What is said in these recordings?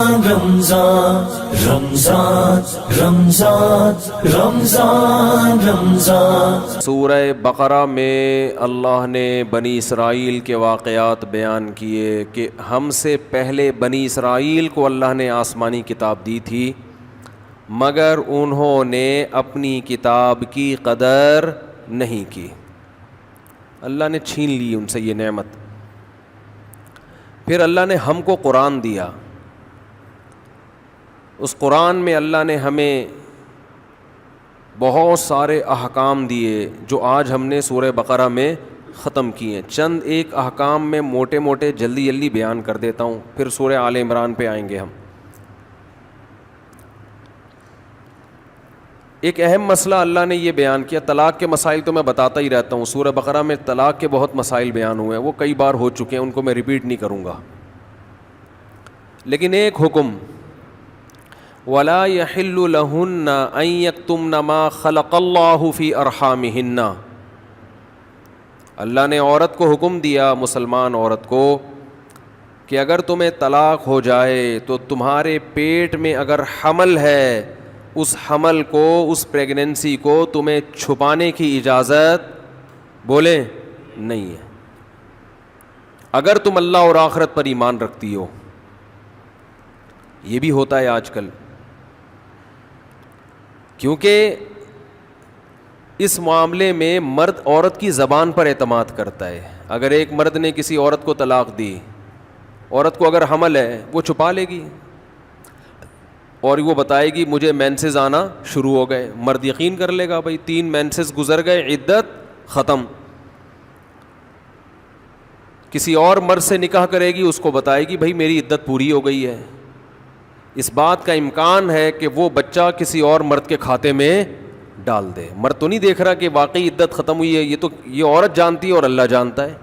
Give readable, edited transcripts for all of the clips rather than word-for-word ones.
رمضان رمضان رمضان رمضان رمضان سورہ بقرہ میں اللہ نے بنی اسرائیل کے واقعات بیان کیے کہ ہم سے پہلے بنی اسرائیل کو اللہ نے آسمانی کتاب دی تھی، مگر انہوں نے اپنی کتاب کی قدر نہیں کی، اللہ نے چھین لی ان سے یہ نعمت۔ پھر اللہ نے ہم کو قرآن دیا، اس قرآن میں اللہ نے ہمیں بہت سارے احکام دیے جو آج ہم نے سورہ بقرہ میں ختم کیے ہیں۔ چند ایک احکام میں موٹے موٹے جلدی جلدی بیان کر دیتا ہوں، پھر سورہ آل عمران پہ آئیں گے ہم۔ ایک اہم مسئلہ اللہ نے یہ بیان کیا، طلاق کے مسائل تو میں بتاتا ہی رہتا ہوں، سورہ بقرہ میں طلاق کے بہت مسائل بیان ہوئے ہیں، وہ کئی بار ہو چکے ہیں، ان کو میں ریپیٹ نہیں کروں گا، لیکن ایک حکم، وَلَا يَحِلُّ لَهُنَّ أَن يَكْتُمْنَ مَا خَلَقَ اللَّهُ فِي أَرْحَامِهِنَّ، اللہ نے عورت کو حکم دیا، مسلمان عورت کو، کہ اگر تمہیں طلاق ہو جائے تو تمہارے پیٹ میں اگر حمل ہے، اس حمل کو، اس پریگننسی کو تمہیں چھپانے کی اجازت بولے نہیں ہے، اگر تم اللہ اور آخرت پر ایمان رکھتی ہو۔ یہ بھی ہوتا ہے آج کل، کیونکہ اس معاملے میں مرد عورت کی زبان پر اعتماد کرتا ہے۔ اگر ایک مرد نے کسی عورت کو طلاق دی، عورت کو اگر حمل ہے وہ چھپا لے گی اور وہ بتائے گی مجھے مینسز آنا شروع ہو گئے، مرد یقین کر لے گا، بھائی 3 مینسز گزر گئے، عدت ختم۔ کسی اور مرد سے نکاح کرے گی، اس کو بتائے گی بھائی میری عدت پوری ہو گئی ہے۔ اس بات کا امکان ہے کہ وہ بچہ کسی اور مرد کے کھاتے میں ڈال دے، مرد تو نہیں دیکھ رہا کہ واقعی عدت ختم ہوئی ہے، یہ تو یہ عورت جانتی ہے اور اللہ جانتا ہے۔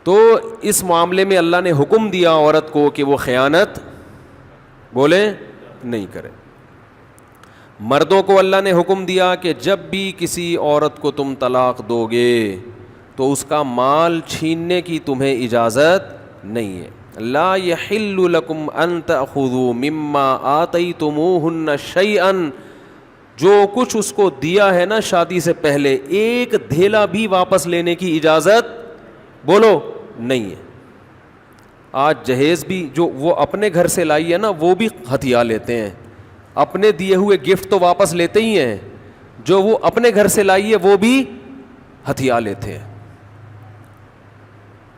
تو اس معاملے میں اللہ نے حکم دیا عورت کو کہ وہ خیانت بولے نہیں کرے۔ مردوں کو اللہ نے حکم دیا کہ جب بھی کسی عورت کو تم طلاق دو گے تو اس کا مال چھیننے کی تمہیں اجازت نہیں ہے۔ لا يحل لكم ان تأخذوا مما آتيتموهن شيئا، جو کچھ اس کو دیا ہے نا شادی سے پہلے، ایک دھیلا بھی واپس لینے کی اجازت بولو نہیں ہے۔ آج جہیز بھی جو وہ اپنے گھر سے لائی ہے نا وہ بھی ہتھیا لیتے ہیں، اپنے دیے ہوئے گفٹ تو واپس لیتے ہی ہیں، جو وہ اپنے گھر سے لائی ہے وہ بھی ہتھیا لیتے ہیں۔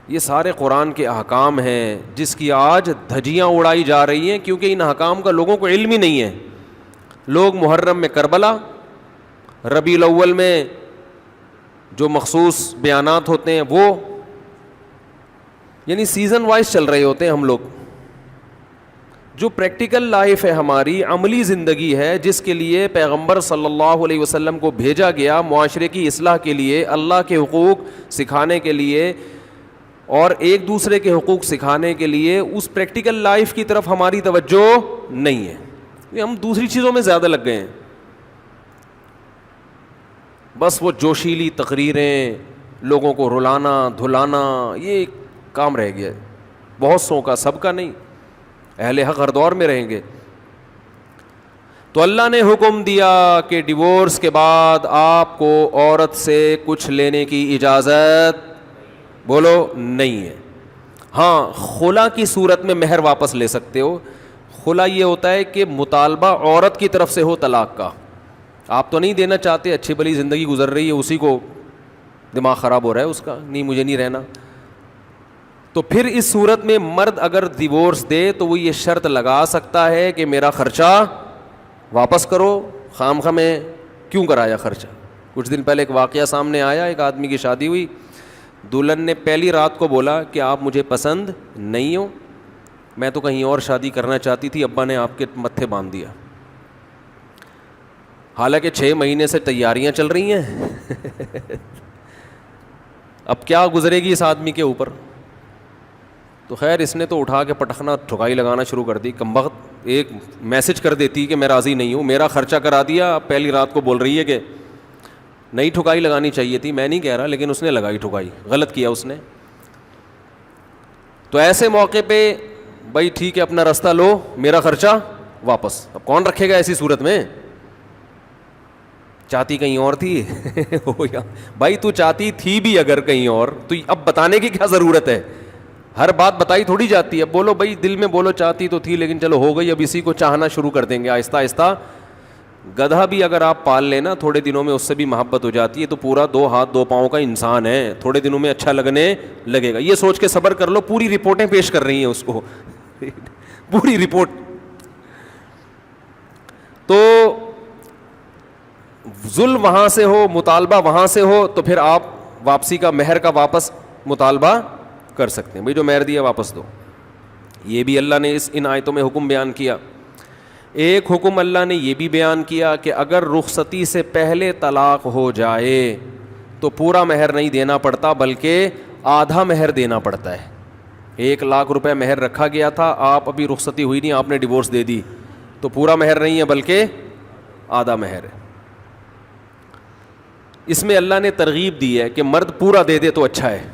یہ سارے قرآن کے احکام ہیں جس کی آج دھجیاں اڑائی جا رہی ہیں، کیونکہ ان احکام کا لوگوں کو علم ہی نہیں ہے۔ لوگ محرم میں کربلا، ربیع الاول میں جو مخصوص بیانات ہوتے ہیں وہ، یعنی سیزن وائز چل رہے ہوتے ہیں ہم لوگ۔ جو پریکٹیکل لائف ہے ہماری، عملی زندگی ہے، جس کے لیے پیغمبر صلی اللہ علیہ وسلم کو بھیجا گیا معاشرے کی اصلاح کے لیے، اللہ کے حقوق سکھانے کے لیے اور ایک دوسرے کے حقوق سکھانے کے لیے، اس پریکٹیکل لائف کی طرف ہماری توجہ نہیں ہے، ہم دوسری چیزوں میں زیادہ لگ گئے ہیں۔ بس وہ جوشیلی تقریریں، لوگوں کو رلانا دھلانا، یہ کام رہ گیا ہے بہت سو کا، سب کا نہیں، اہل حق ہر دور میں رہیں گے۔ تو اللہ نے حکم دیا کہ ڈیورس کے بعد آپ کو عورت سے کچھ لینے کی اجازت بولو نہیں ہے۔ ہاں، خلا کی صورت میں مہر واپس لے سکتے ہو۔ خلا یہ ہوتا ہے کہ مطالبہ عورت کی طرف سے ہو طلاق کا، آپ تو نہیں دینا چاہتے، اچھی بھلی زندگی گزر رہی ہے، اسی کو دماغ خراب ہو رہا ہے اس کا، نہیں مجھے نہیں رہنا، تو پھر اس صورت میں مرد اگر ڈیورس دے تو وہ یہ شرط لگا سکتا ہے کہ میرا خرچہ واپس کرو، خام خواہ میں کیوں کرایا خرچہ۔ کچھ دن پہلے ایک واقعہ سامنے آیا، ایک آدمی کی شادی ہوئی، دلہن نے پہلی رات کو بولا کہ آپ مجھے پسند نہیں ہو، میں تو کہیں اور شادی کرنا چاہتی تھی، ابا نے آپ کے متھے باندھ دیا۔ حالانکہ 6 مہینے سے تیاریاں چل رہی ہیں اب کیا گزرے گی اس آدمی کے اوپر؟ تو خیر اس نے تو اٹھا کے پٹخنا ٹھکائی لگانا شروع کر دی، کمبخت ایک میسج کر دیتی کہ میں راضی نہیں ہوں، میرا خرچہ کرا دیا، اب پہلی رات کو بول رہی ہے کہ نئی ٹھکائی لگانی چاہیے تھی، میں نہیں کہہ رہا، لیکن اس نے لگائی ٹھکائی، غلط کیا اس نے۔ تو ایسے موقع پہ بھائی ٹھیک ہے اپنا راستہ لو, میرا خرچہ واپس. اب کون رکھے گا ایسی صورت میں؟ چاہتی کہیں اور تھی بھائی تو چاہتی تھی بھی اگر کہیں اور, تو اب بتانے کی کیا ضرورت ہے؟ ہر بات بتائی تھوڑی جاتی ہے. بولو بھائی دل میں بولو چاہتی تو تھی لیکن چلو ہو گئی, اب اسی کو چاہنا شروع کر دیں گے آہستہ آہستہ. گدھا بھی اگر آپ پال لینا تھوڑے دنوں میں اس سے بھی محبت ہو جاتی ہے, تو پورا 2 ہاتھ 2 پاؤں کا انسان ہے, تھوڑے دنوں میں اچھا لگنے لگے گا. یہ سوچ کے صبر کر لو, پوری رپورٹیں پیش کر رہی ہیں اس کو پوری رپورٹ. تو ظلم وہاں سے ہو, مطالبہ وہاں سے ہو, تو پھر آپ واپسی کا مہر کا واپس مطالبہ کر سکتے ہیں. بھائی جو مہر دیا واپس دو. یہ بھی اللہ نے ان آیتوں میں حکم بیان کیا. ایک حکم اللہ نے یہ بھی بیان کیا کہ اگر رخصتی سے پہلے طلاق ہو جائے تو پورا مہر نہیں دینا پڑتا بلکہ آدھا مہر دینا پڑتا ہے. 1,00,000 روپے مہر رکھا گیا تھا, آپ ابھی رخصتی ہوئی نہیں, آپ نے ڈیورس دے دی, تو پورا مہر نہیں ہے بلکہ آدھا مہر ہے. اس میں اللہ نے ترغیب دی ہے کہ مرد پورا دے دے تو اچھا ہے,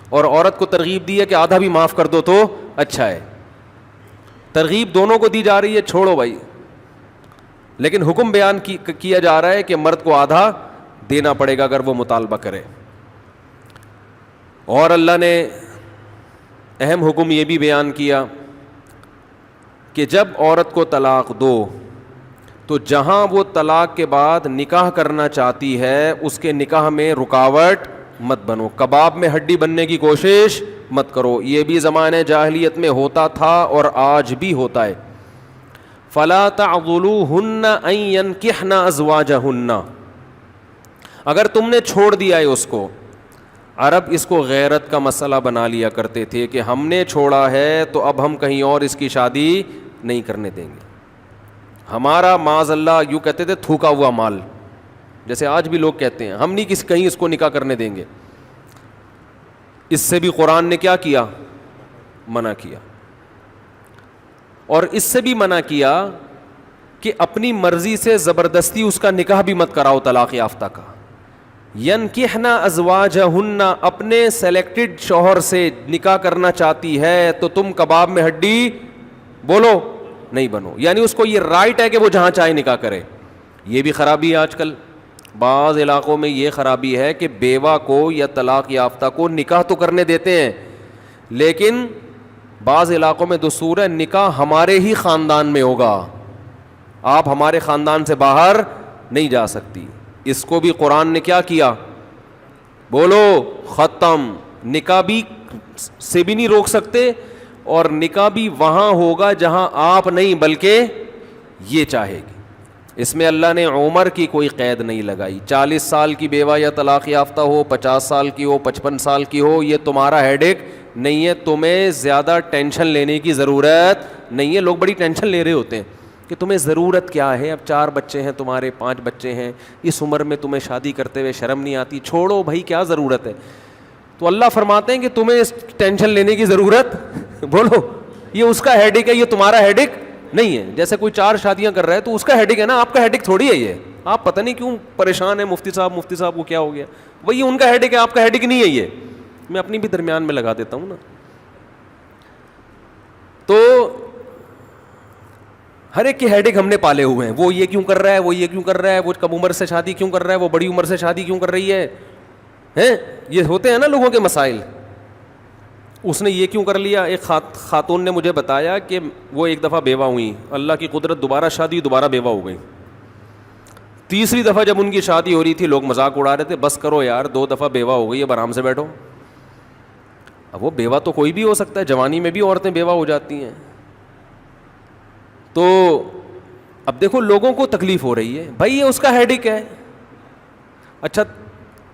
اور عورت کو ترغیب دی ہے کہ آدھا بھی معاف کر دو تو اچھا ہے. ترغیب دونوں کو دی جا رہی ہے, چھوڑو بھائی, لیکن حکم بیان کیا جا رہا ہے کہ مرد کو آدھا دینا پڑے گا اگر وہ مطالبہ کرے. اور اللہ نے اہم حکم یہ بھی بیان کیا کہ جب عورت کو طلاق دو تو جہاں وہ طلاق کے بعد نکاح کرنا چاہتی ہے اس کے نکاح میں رکاوٹ مت بنو, کباب میں ہڈی بننے کی کوشش مت کرو. یہ بھی زمانے جاہلیت میں ہوتا تھا اور آج بھی ہوتا ہے. فلا تعضلوهن ان ينكحن ازواجهن, اگر تم نے چھوڑ دیا ہے اس کو. عرب اس کو غیرت کا مسئلہ بنا لیا کرتے تھے کہ ہم نے چھوڑا ہے تو اب ہم کہیں اور اس کی شادی نہیں کرنے دیں گے. ہمارا معاذ اللہ یوں کہتے تھے تھوکا ہوا مال, جیسے آج بھی لوگ کہتے ہیں ہم نہیں کہیں اس کو نکاح کرنے دیں گے. اس سے بھی قرآن نے کیا کیا؟ منع کیا. اور اس سے بھی منع کیا کہ اپنی مرضی سے زبردستی اس کا نکاح بھی مت کراؤ طلاق یافتہ کا. ینکحن ازواجہن, اپنے سلیکٹڈ شوہر سے نکاح کرنا چاہتی ہے تو تم کباب میں ہڈی بولو نہیں بنو. یعنی اس کو یہ رائٹ ہے کہ وہ جہاں چاہے نکاح کرے. یہ بھی خرابی ہے آج کل بعض علاقوں میں. یہ خرابی ہے کہ بیوہ کو یا طلاق یافتہ کو نکاح تو کرنے دیتے ہیں, لیکن بعض علاقوں میں دستور ہے نکاح ہمارے ہی خاندان میں ہوگا, آپ ہمارے خاندان سے باہر نہیں جا سکتی. اس کو بھی قرآن نے کیا کیا؟ بولو ختم. نکاح بھی سے بھی نہیں روک سکتے, اور نکاح بھی وہاں ہوگا جہاں آپ نہیں بلکہ یہ چاہے گی. اس میں اللہ نے عمر کی کوئی قید نہیں لگائی. 40 سال کی بیوہ یا طلاق یافتہ ہو, 50 سال کی ہو, 55 سال کی ہو, یہ تمہارا ہیڈ ایک نہیں ہے. تمہیں زیادہ ٹینشن لینے کی ضرورت نہیں ہے. لوگ بڑی ٹینشن لے رہے ہوتے ہیں کہ تمہیں ضرورت کیا ہے, اب 4 بچے ہیں تمہارے, 5 بچے ہیں, اس عمر میں تمہیں شادی کرتے ہوئے شرم نہیں آتی. چھوڑو بھائی, کیا ضرورت ہے. تو اللہ فرماتے ہیں کہ تمہیں ٹینشن لینے کی ضرورت بولو یہ اس کا ہیڈ ایک ہے, یہ تمہارا ہیڈ ایک نہیں ہے. جیسے کوئی 4 شادیاں کر رہا ہے تو اس کا ہیڈ ایک ہے نا, آپ کا ہیڈ ایک تھوڑی ہے یہ. آپ پتہ نہیں کیوں پریشان ہیں, مفتی صاحب کو کیا ہو گیا, وہی ان کا ہیڈ ایک ہے, آپ کا ہیڈ ایک نہیں ہے. یہ میں اپنی بھی درمیان میں لگا دیتا ہوں نا. تو ہر ایک کے ہیڈ ایک ہم نے پالے ہوئے ہیں. وہ یہ کیوں کر رہا ہے, وہ یہ کیوں کر رہا ہے, وہ کم عمر سے شادی کیوں کر رہا ہے, وہ بڑی عمر سے شادی کیوں کر رہی ہے, ہیں یہ ہوتے ہیں نا لوگوں کے مسائل. اس نے یہ کیوں کر لیا. ایک خاتون نے مجھے بتایا کہ وہ ایک دفعہ بیوہ ہوئی, اللہ کی قدرت دوبارہ شادی, دوبارہ بیوہ ہو گئی. تیسری دفعہ جب ان کی شادی ہو رہی تھی لوگ مذاق اڑا رہے تھے, بس کرو یار 2 دفعہ بیوہ ہو گئی, اب آرام سے بیٹھو. اب وہ بیوہ تو کوئی بھی ہو سکتا ہے, جوانی میں بھی عورتیں بیوہ ہو جاتی ہیں. تو اب دیکھو لوگوں کو تکلیف ہو رہی ہے, بھائی یہ اس کا ہیڈ ایک ہے. اچھا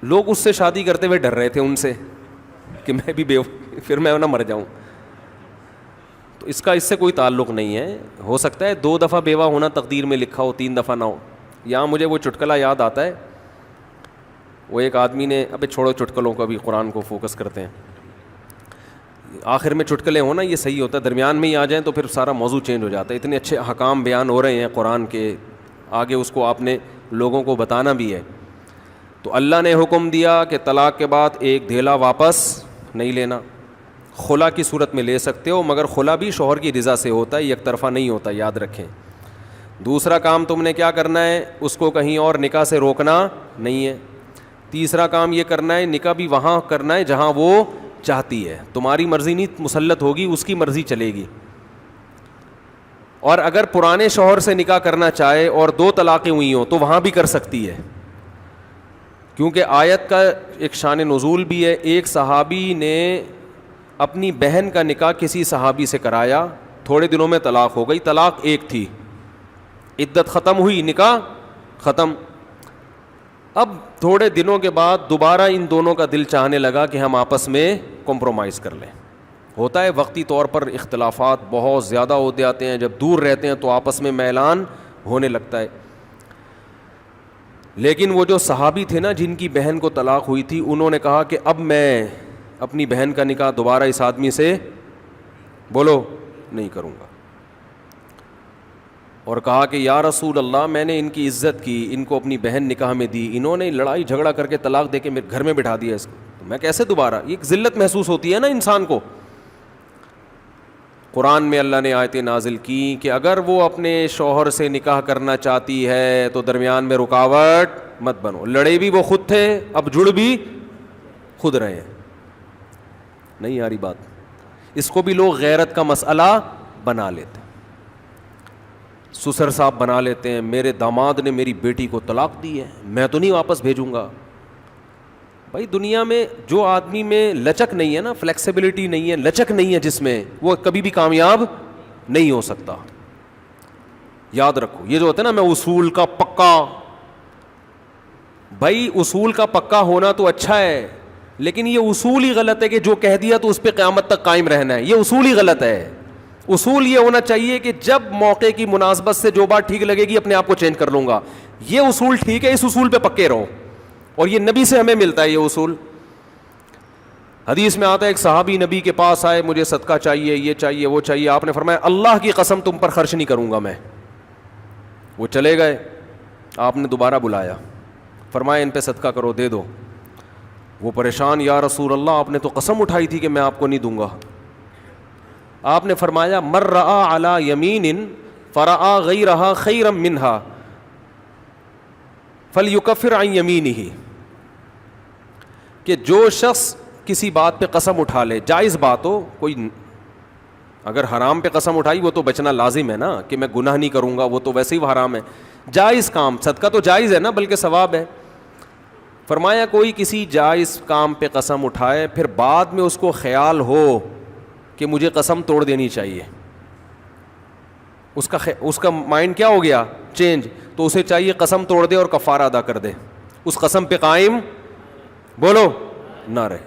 لوگ اس سے شادی کرتے ہوئے ڈر رہے تھے ان سے کہ میں بھی پھر میں نہ مر جاؤں. تو اس کا اس سے کوئی تعلق نہیں ہے. ہو سکتا ہے 2 دفعہ بیوہ ہونا تقدیر میں لکھا ہو, 3 دفعہ نہ ہو. یہاں مجھے وہ چٹکلا یاد آتا ہے, وہ ایک آدمی نے, ابے چھوڑو چٹکلوں کو, ابھی قرآن کو فوکس کرتے ہیں. آخر میں چٹکلے ہونا یہ صحیح ہوتا ہے, درمیان میں ہی آ جائیں تو پھر سارا موضوع چینج ہو جاتا ہے. اتنے اچھے احکام بیان ہو رہے ہیں قرآن کے, آگے اس کو آپ نے لوگوں کو بتانا بھی ہے. تو اللہ نے حکم دیا کہ طلاق کے بعد ایک دھیلا واپس نہیں لینا. خلا کی صورت میں لے سکتے ہو، مگر خلا بھی شوہر کی رضا سے ہوتا ہے، یک طرفہ نہیں ہوتا، یاد رکھیں۔ دوسرا کام تم نے کیا کرنا ہے، اس کو کہیں اور نکاح سے روکنا نہیں ہے۔ تیسرا کام یہ کرنا ہے، نکاح بھی وہاں کرنا ہے جہاں وہ چاہتی ہے، تمہاری مرضی نہیں مسلط ہوگی، اس کی مرضی چلے گی۔ اور اگر پرانے شوہر سے نکاح کرنا چاہے اور 2 طلاقیں ہوئی ہوں تو وہاں بھی کر سکتی ہے، کیونکہ آیت کا ایک شان نزول بھی ہے۔ ایک صحابی نے اپنی بہن کا نکاح کسی صحابی سے کرایا، تھوڑے دنوں میں طلاق ہو گئی، طلاق ایک تھی، عدت ختم ہوئی، نکاح ختم۔ اب تھوڑے دنوں کے بعد دوبارہ ان دونوں کا دل چاہنے لگا کہ ہم آپس میں کمپرومائز کر لیں۔ ہوتا ہے وقتی طور پر اختلافات بہت زیادہ ہوتے آتے ہیں، جب دور رہتے ہیں تو آپس میں میلان ہونے لگتا ہے۔ لیکن وہ جو صحابی تھے نا جن کی بہن کو طلاق ہوئی تھی، انہوں نے کہا کہ اب میں اپنی بہن کا نکاح دوبارہ اس آدمی سے بولو نہیں کروں گا، اور کہا کہ یا رسول اللہ میں نے ان کی عزت کی، ان کو اپنی بہن نکاح میں دی، انہوں نے لڑائی جھگڑا کر کے طلاق دے کے میرے گھر میں بٹھا دیا اس کو، تو میں کیسے دوبارہ، یہ ذلت محسوس ہوتی ہے نا انسان کو۔ قرآن میں اللہ نے آیتیں نازل کی کہ اگر وہ اپنے شوہر سے نکاح کرنا چاہتی ہے تو درمیان میں رکاوٹ مت بنو، لڑے بھی وہ خود تھے، اب جڑ بھی خود رہے ہیں۔ نہیں آ رہی بات؟ اس کو بھی لوگ غیرت کا مسئلہ بنا لیتے، سسر صاحب بنا لیتے ہیں، میرے داماد نے میری بیٹی کو طلاق دی ہے، میں تو نہیں واپس بھیجوں گا۔ بھائی دنیا میں جو آدمی میں لچک نہیں ہے نا، فلیکسیبلٹی نہیں ہے، لچک نہیں ہے جس میں، وہ کبھی بھی کامیاب نہیں ہو سکتا۔ یاد رکھو یہ جو ہوتا ہے نا، میں اصول کا پکا، بھائی اصول کا پکا ہونا تو اچھا ہے، لیکن یہ اصول ہی غلط ہے کہ جو کہہ دیا تو اس پہ قیامت تک قائم رہنا ہے، یہ اصول ہی غلط ہے۔ اصول یہ ہونا چاہیے کہ جب موقع کی مناسبت سے جو بات ٹھیک لگے گی اپنے آپ کو چینج کر لوں گا، یہ اصول ٹھیک ہے، اس اصول پہ پکے رہو، اور یہ نبی سے ہمیں ملتا ہے یہ اصول۔ حدیث میں آتا ہے ایک صحابی نبی کے پاس آئے، مجھے صدقہ چاہیے، یہ چاہیے، وہ چاہیے، آپ نے فرمایا اللہ کی قسم تم پر خرچ نہیں کروں گا میں۔ وہ چلے گئے، آپ نے دوبارہ بلایا، فرمایا ان پہ صدقہ کرو، دے دو۔ وہ پریشان، یا رسول اللہ آپ نے تو قسم اٹھائی تھی کہ میں آپ کو نہیں دوں گا۔ آپ نے فرمایا من رأى علی یمین فرأى غیرہا خیرا منہا فلیکفر عن یمینہ، کہ جو شخص کسی بات پہ قسم اٹھا لے، جائز بات ہو، کوئی اگر حرام پہ قسم اٹھائی وہ تو بچنا لازم ہے نا، کہ میں گناہ نہیں کروں گا، وہ تو ویسے ہی وہ حرام ہے۔ جائز کام، صدقہ تو جائز ہے نا، بلکہ ثواب ہے۔ فرمایا کوئی کسی جائز کام پہ قسم اٹھائے، پھر بعد میں اس کو خیال ہو کہ مجھے قسم توڑ دینی چاہیے، اس کا مائنڈ کیا ہو گیا، چینج، تو اسے چاہیے قسم توڑ دے اور کفارہ ادا کر دے، اس قسم پہ قائم بولو نہ رہے۔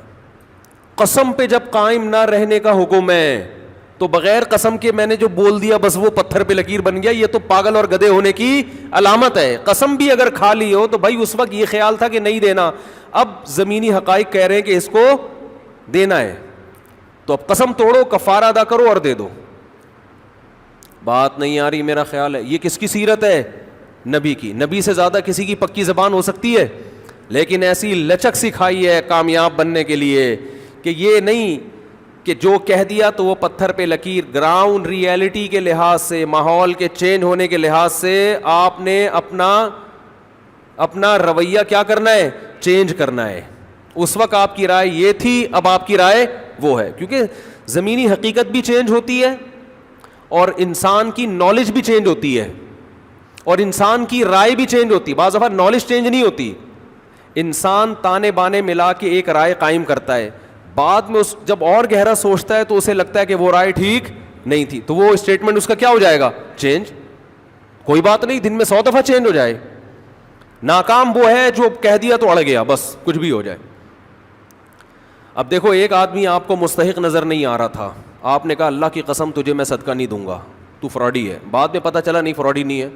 قسم پہ جب قائم نہ رہنے کا حکم ہے تو بغیر قسم کے میں نے جو بول دیا بس وہ پتھر پہ لکیر بن گیا، یہ تو پاگل اور گدھے ہونے کی علامت ہے۔ قسم بھی اگر کھا لی ہو تو بھائی اس وقت یہ خیال تھا کہ نہیں دینا، اب زمینی حقائق کہہ رہے ہیں کہ اس کو دینا ہے، تو اب قسم توڑو، کفارہ ادا کرو اور دے دو۔ بات نہیں آ رہی میرا خیال ہے؟ یہ کس کی سیرت ہے؟ نبی کی۔ نبی سے زیادہ کسی کی پکی زبان ہو سکتی ہے؟ لیکن ایسی لچک سکھائی ہے کامیاب بننے کے لیے کہ یہ نہیں کہ جو کہہ دیا تو وہ پتھر پہ لکیر۔ گراؤنڈ ریئلٹی کے لحاظ سے، ماحول کے چینج ہونے کے لحاظ سے آپ نے اپنا رویہ کیا کرنا ہے، چینج کرنا ہے۔ اس وقت آپ کی رائے یہ تھی، اب آپ کی رائے وہ ہے، کیونکہ زمینی حقیقت بھی چینج ہوتی ہے اور انسان کی نالج بھی چینج ہوتی ہے اور انسان کی رائے بھی چینج ہوتی ہے۔ بعض دفعہ نالج چینج نہیں ہوتی، انسان تانے بانے ملا کے ایک رائے قائم کرتا ہے، بعد میں جب اور گہرا سوچتا ہے تو اسے لگتا ہے کہ وہ رائے ٹھیک نہیں تھی، تو وہ اسٹیٹمنٹ اس کا کیا ہو جائے گا، چینج۔ کوئی بات نہیں، دن میں 100 دفعہ چینج ہو جائے۔ ناکام وہ ہے جو کہہ دیا تو اڑ گیا، بس کچھ بھی ہو جائے۔ اب دیکھو ایک آدمی آپ کو مستحق نظر نہیں آ رہا تھا، آپ نے کہا اللہ کی قسم تجھے میں صدقہ نہیں دوں گا، تو فراڈی ہے۔ بعد میں پتہ چلا نہیں فراڈی نہیں ہے،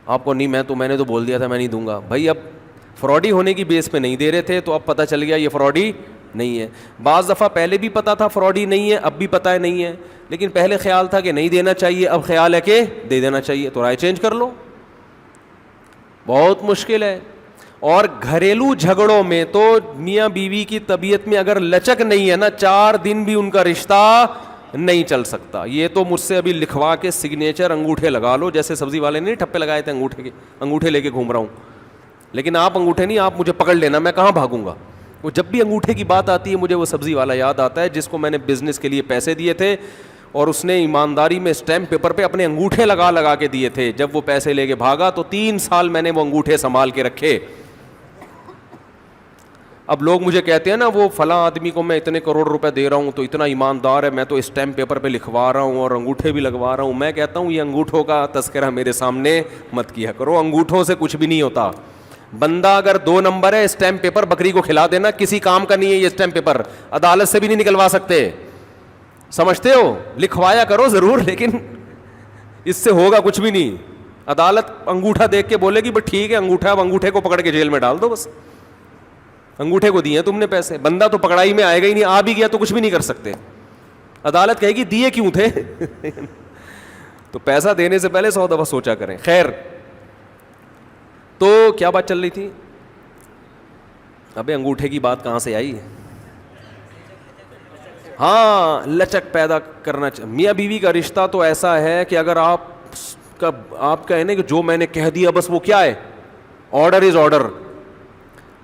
آپ کو نہیں، میں نے تو بول دیا تھا میں نہیں دوں گا۔ بھائی اب فراڈی ہونے کی بیس پہ نہیں دے رہے تھے تو اب پتہ چل گیا یہ فراڈی نہیں ہے۔ بعض دفعہ پہلے بھی پتہ تھا فراڈی نہیں ہے، اب بھی پتہ ہے نہیں ہے، لیکن پہلے خیال تھا کہ نہیں دینا چاہیے، اب خیال ہے کہ دے دینا چاہیے، تو رائے چینج کر لو۔ بہت مشکل ہے۔ اور گھریلو جھگڑوں میں تو میاں بیوی کی طبیعت میں اگر لچک نہیں ہے نا 4 دن بھی ان کا رشتہ نہیں چل سکتا. یہ تو مجھ سے ابھی لکھوا کے سگنیچر انگوٹھے لگا لو, جیسے سبزی والے نے ٹھپے لگائے تھے انگوٹھے کے, انگوٹھے لے کے گھوم رہا ہوں. لیکن آپ انگوٹھے نہیں, آپ مجھے پکڑ لینا, میں کہاں بھاگوں گا. وہ جب بھی انگوٹھے کی بات آتی ہے مجھے وہ سبزی والا یاد آتا ہے جس کو میں نے بزنس کے لیے پیسے دیے تھے اور اس نے ایمانداری میں اسٹیمپ پیپر پہ اپنے انگوٹھے لگا لگا کے دیے تھے. جب وہ پیسے لے کے بھاگا تو 3 سال میں نے وہ انگوٹھے سنبھال کے رکھے. اب لوگ مجھے کہتے ہیں نا وہ فلاں آدمی کو میں اتنے کروڑ روپے دے رہا ہوں تو اتنا ایماندار ہے, میں تو اسٹیمپ پیپر پہ لکھوا رہا ہوں اور انگوٹھے بھی لگوا رہا ہوں. میں کہتا ہوں یہ انگوٹھوں کا تذکرہ میرے سامنے مت کیا کرو, انگوٹھوں سے کچھ بھی نہیں ہوتا. بندہ اگر 2 نمبر ہے, اسٹیمپ پیپر بکری کو کھلا دینا, کسی کام کا نہیں ہے یہ اسٹیمپ پیپر, عدالت سے بھی نہیں نکلوا سکتے. سمجھتے ہو, لکھوایا کرو ضرور لیکن اس سے ہوگا کچھ بھی نہیں. عدالت انگوٹھا دیکھ کے بولے گی بس ٹھیک ہے انگوٹھا, اب انگوٹھے کو پکڑ کے جیل میں ڈال دو, بس انگوٹھے کو دیے تم نے پیسے. بندہ تو پکڑائی میں آئے گا ہی نہیں, آ بھی گیا تو کچھ بھی نہیں کر سکتے. عدالت کہے گی دیے کیوں تھے. تو پیسہ دینے سے پہلے 100 دفعہ سوچا کریں. خیر, تو کیا بات چل رہی تھی؟ ابے انگوٹھے کی بات کہاں سے آئی؟ ہاں, لچک پیدا کرنا چاہیے. میاں بیوی کا رشتہ تو ایسا ہے کہ اگر آپ کا ہے نا کہ جو میں نے کہہ دیا بس وہ کیا ہے, آرڈر از آرڈر,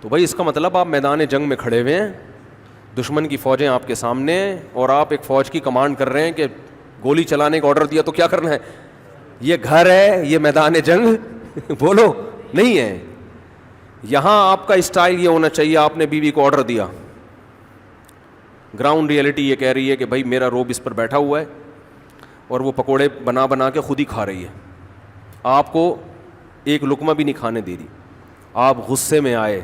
تو بھائی اس کا مطلب آپ میدان جنگ میں کھڑے ہوئے ہیں, دشمن کی فوجیں آپ کے سامنے ہیں اور آپ ایک فوج کی کمانڈ کر رہے ہیں کہ گولی چلانے کا آرڈر دیا تو کیا کرنا ہے. یہ گھر ہے, یہ میدان جنگ بولو نہیں ہے. یہاں آپ کا اسٹائل یہ ہونا چاہیے, آپ نے بیوی کو آرڈر دیا, گراؤنڈ ریئلٹی یہ کہہ رہی ہے کہ بھائی میرا روب اس پر بیٹھا ہوا ہے اور وہ پکوڑے بنا بنا کے خود ہی کھا رہی ہے, آپ کو ایک لقمہ بھی نہیں کھانے دے رہی. آپ غصے میں آئے,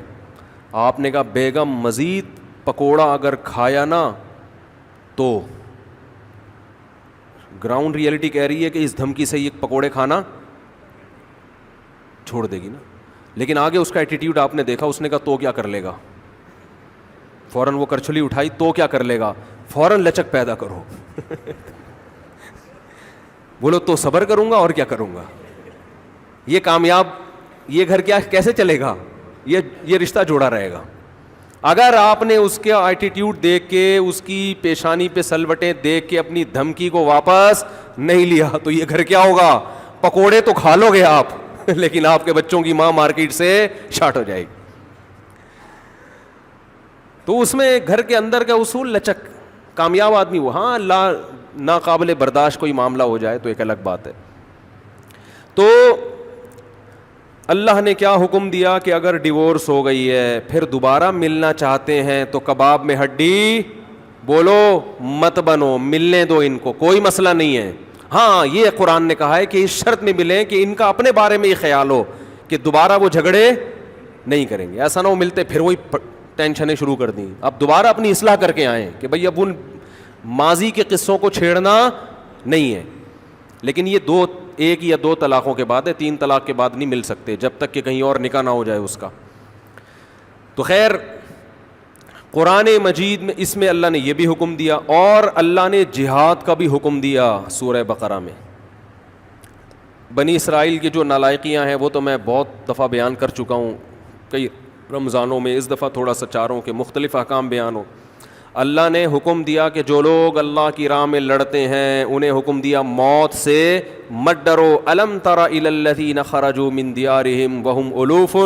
آپ نے کہا بیگم مزید پکوڑا اگر کھایا نا تو گراؤنڈ ریئلٹی کہہ رہی ہے کہ اس دھمکی سے یہ پکوڑے کھانا چھوڑ دے گی نا. لیکن آگے اس کا ایٹیٹیوڈ آپ نے دیکھا, اس نے کہا تو کیا کر لے گا, فوراً وہ کرچھلی اٹھائی, تو کیا کر لے گا, فوراً لچک پیدا کرو. بولو تو صبر کروں گا اور کیا کروں گا. یہ کامیاب, یہ گھر کیا کیسے چلے گا, یہ رشتہ جوڑا رہے گا. اگر آپ نے اس کے ایٹیٹیوڈ دیکھ کے, اس کی پیشانی پہ سلوٹیں دیکھ کے اپنی دھمکی کو واپس نہیں لیا تو یہ گھر کیا ہوگا, پکوڑے تو کھا لو گے آپ لیکن آپ کے بچوں کی ماں مارکیٹ سے شارٹ ہو جائے گی. تو اس میں گھر کے اندر کا اصول لچک, کامیاب آدمی وہ. ہاں ناقابل برداشت کوئی معاملہ ہو جائے تو ایک الگ بات ہے. تو اللہ نے کیا حکم دیا کہ اگر ڈیورس ہو گئی ہے پھر دوبارہ ملنا چاہتے ہیں تو کباب میں ہڈی بولو مت بنو, ملنے دو ان کو, کوئی مسئلہ نہیں ہے. ہاں یہ قرآن نے کہا ہے کہ اس شرط میں ملیں کہ ان کا اپنے بارے میں یہ خیال ہو کہ دوبارہ وہ جھگڑے نہیں کریں گے. ایسا نہ ہو ملتے پھر وہی ٹینشنیں شروع کر دیں. اب دوبارہ اپنی اصلاح کر کے آئیں کہ بھئی اب ان ماضی کے قصوں کو چھیڑنا نہیں ہے. لیکن یہ 1 یا 2 طلاقوں کے بعد ہے, 3 طلاق کے بعد نہیں مل سکتے جب تک کہ کہیں اور نکاح نہ ہو جائے اس کا. تو خیر قرآن مجید میں اس میں اللہ نے یہ بھی حکم دیا, اور اللہ نے جہاد کا بھی حکم دیا سورہ بقرہ میں. بنی اسرائیل کی جو نالائقیاں ہیں وہ تو میں بہت دفعہ بیان کر چکا ہوں کئی رمضانوں میں, اس دفعہ تھوڑا سا چاروں کے مختلف احکام بیان ہو. اللہ نے حکم دیا کہ جو لوگ اللہ کی راہ میں لڑتے ہیں انہیں حکم دیا موت سے مت ڈرو. الم تر الی الذین خرجوا من دیارہم وہم الوف,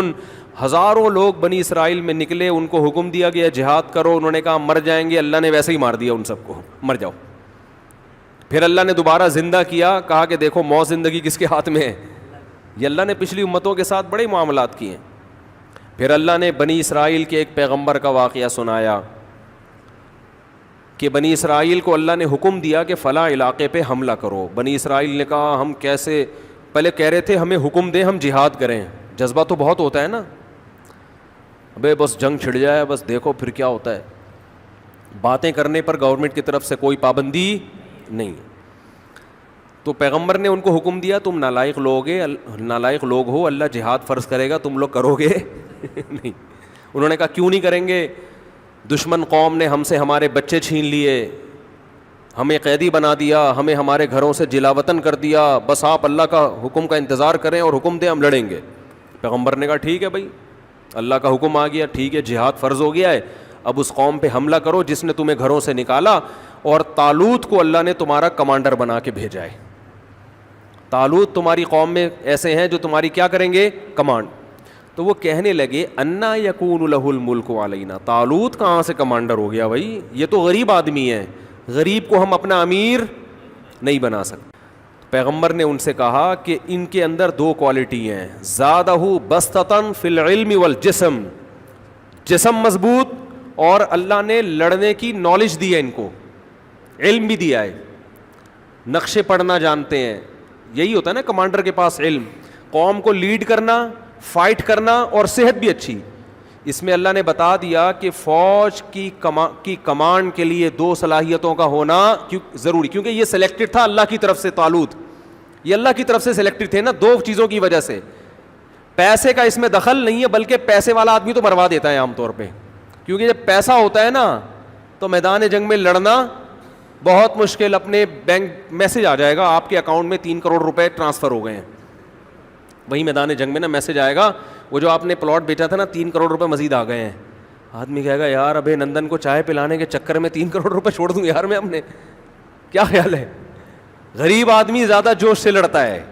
ہزاروں لوگ بنی اسرائیل میں نکلے, ان کو حکم دیا گیا جہاد کرو, انہوں نے کہا مر جائیں گے, اللہ نے ویسے ہی مار دیا ان سب کو, مر جاؤ. پھر اللہ نے دوبارہ زندہ کیا, کہا کہ دیکھو موت زندگی کس کے ہاتھ میں ہے. یہ اللہ نے پچھلی امتوں کے ساتھ بڑے معاملات کیے ہیں. پھر اللہ نے بنی اسرائیل کے ایک پیغمبر کا واقعہ سنایا کہ بنی اسرائیل کو اللہ نے حکم دیا کہ فلاں علاقے پہ حملہ کرو. بنی اسرائیل نے کہا ہم کیسے, پہلے کہہ رہے تھے ہمیں حکم دیں ہم جہاد کریں, جذبہ تو بہت ہوتا ہے نا, ابے بس جنگ چھڑ جائے بس دیکھو پھر کیا ہوتا ہے. باتیں کرنے پر گورنمنٹ کی طرف سے کوئی پابندی نہیں. تو پیغمبر نے ان کو حکم دیا تم نالائق لوگ ہو, اللہ جہاد فرض کرے گا تم لوگ کرو گے نہیں. انہوں نے کہا کیوں نہیں کریں گے, دشمن قوم نے ہم سے ہمارے بچے چھین لیے, ہمیں قیدی بنا دیا, ہمیں ہمارے گھروں سے جلا وطن کر دیا, بس آپ اللہ کا حکم کا انتظار کریں اور حکم دیں ہم لڑیں گے. پیغمبر نے کہا ٹھیک ہے بھائی اللہ کا حکم آ گیا, ٹھیک ہے جہاد فرض ہو گیا ہے, اب اس قوم پہ حملہ کرو جس نے تمہیں گھروں سے نکالا, اور طالوت کو اللہ نے تمہارا کمانڈر بنا کے بھیجا ہے. طالوت تمہاری قوم میں ایسے ہیں جو تمہاری کیا کریں گے, کمانڈ. تو وہ کہنے لگے انا یکون لہ الملک علینا, طالوت کہاں سے کمانڈر ہو گیا بھائی, یہ تو غریب آدمی ہے, غریب کو ہم اپنا امیر نہیں بنا سکتے. پیغمبر نے ان سے کہا کہ ان کے اندر دو کوالٹی ہیں, زادہ بسطۃ فی العلم والجسم, جسم مضبوط اور اللہ نے لڑنے کی نالج دی ہے, ان کو علم بھی دیا ہے, نقشے پڑھنا جانتے ہیں. یہی ہوتا ہے نا کمانڈر کے پاس علم, قوم کو لیڈ کرنا, فائٹ کرنا, اور صحت بھی اچھی. اس میں اللہ نے بتا دیا کہ فوج کی کمانڈ کے لیے دو صلاحیتوں کا ہونا ضروری, کیونکہ یہ سلیکٹڈ تھا اللہ کی طرف سے. طالوت یہ اللہ کی طرف سے سلیکٹڈ تھے نا, دو چیزوں کی وجہ سے. پیسے کا اس میں دخل نہیں ہے, بلکہ پیسے والا آدمی تو مروا دیتا ہے عام طور پہ, کیونکہ جب پیسہ ہوتا ہے نا تو میدان جنگ میں لڑنا بہت مشکل. اپنے بینک میسج آ جائے گا آپ کے اکاؤنٹ میں 3 کروڑ روپے ٹرانسفر ہو گئے ہیں, وہی میدان جنگ میں نا میسج آئے گا, وہ جو آپ نے پلاٹ بیچا تھا نا 3 کروڑ روپے مزید آ گئے ہیں. آدمی کہے گا یار ابھی نندن کو چائے پلانے کے چکر میں 3 کروڑ روپے چھوڑ دوں یار میں اپنے, کیا خیال ہے. غریب آدمی زیادہ جوش سے لڑتا ہے.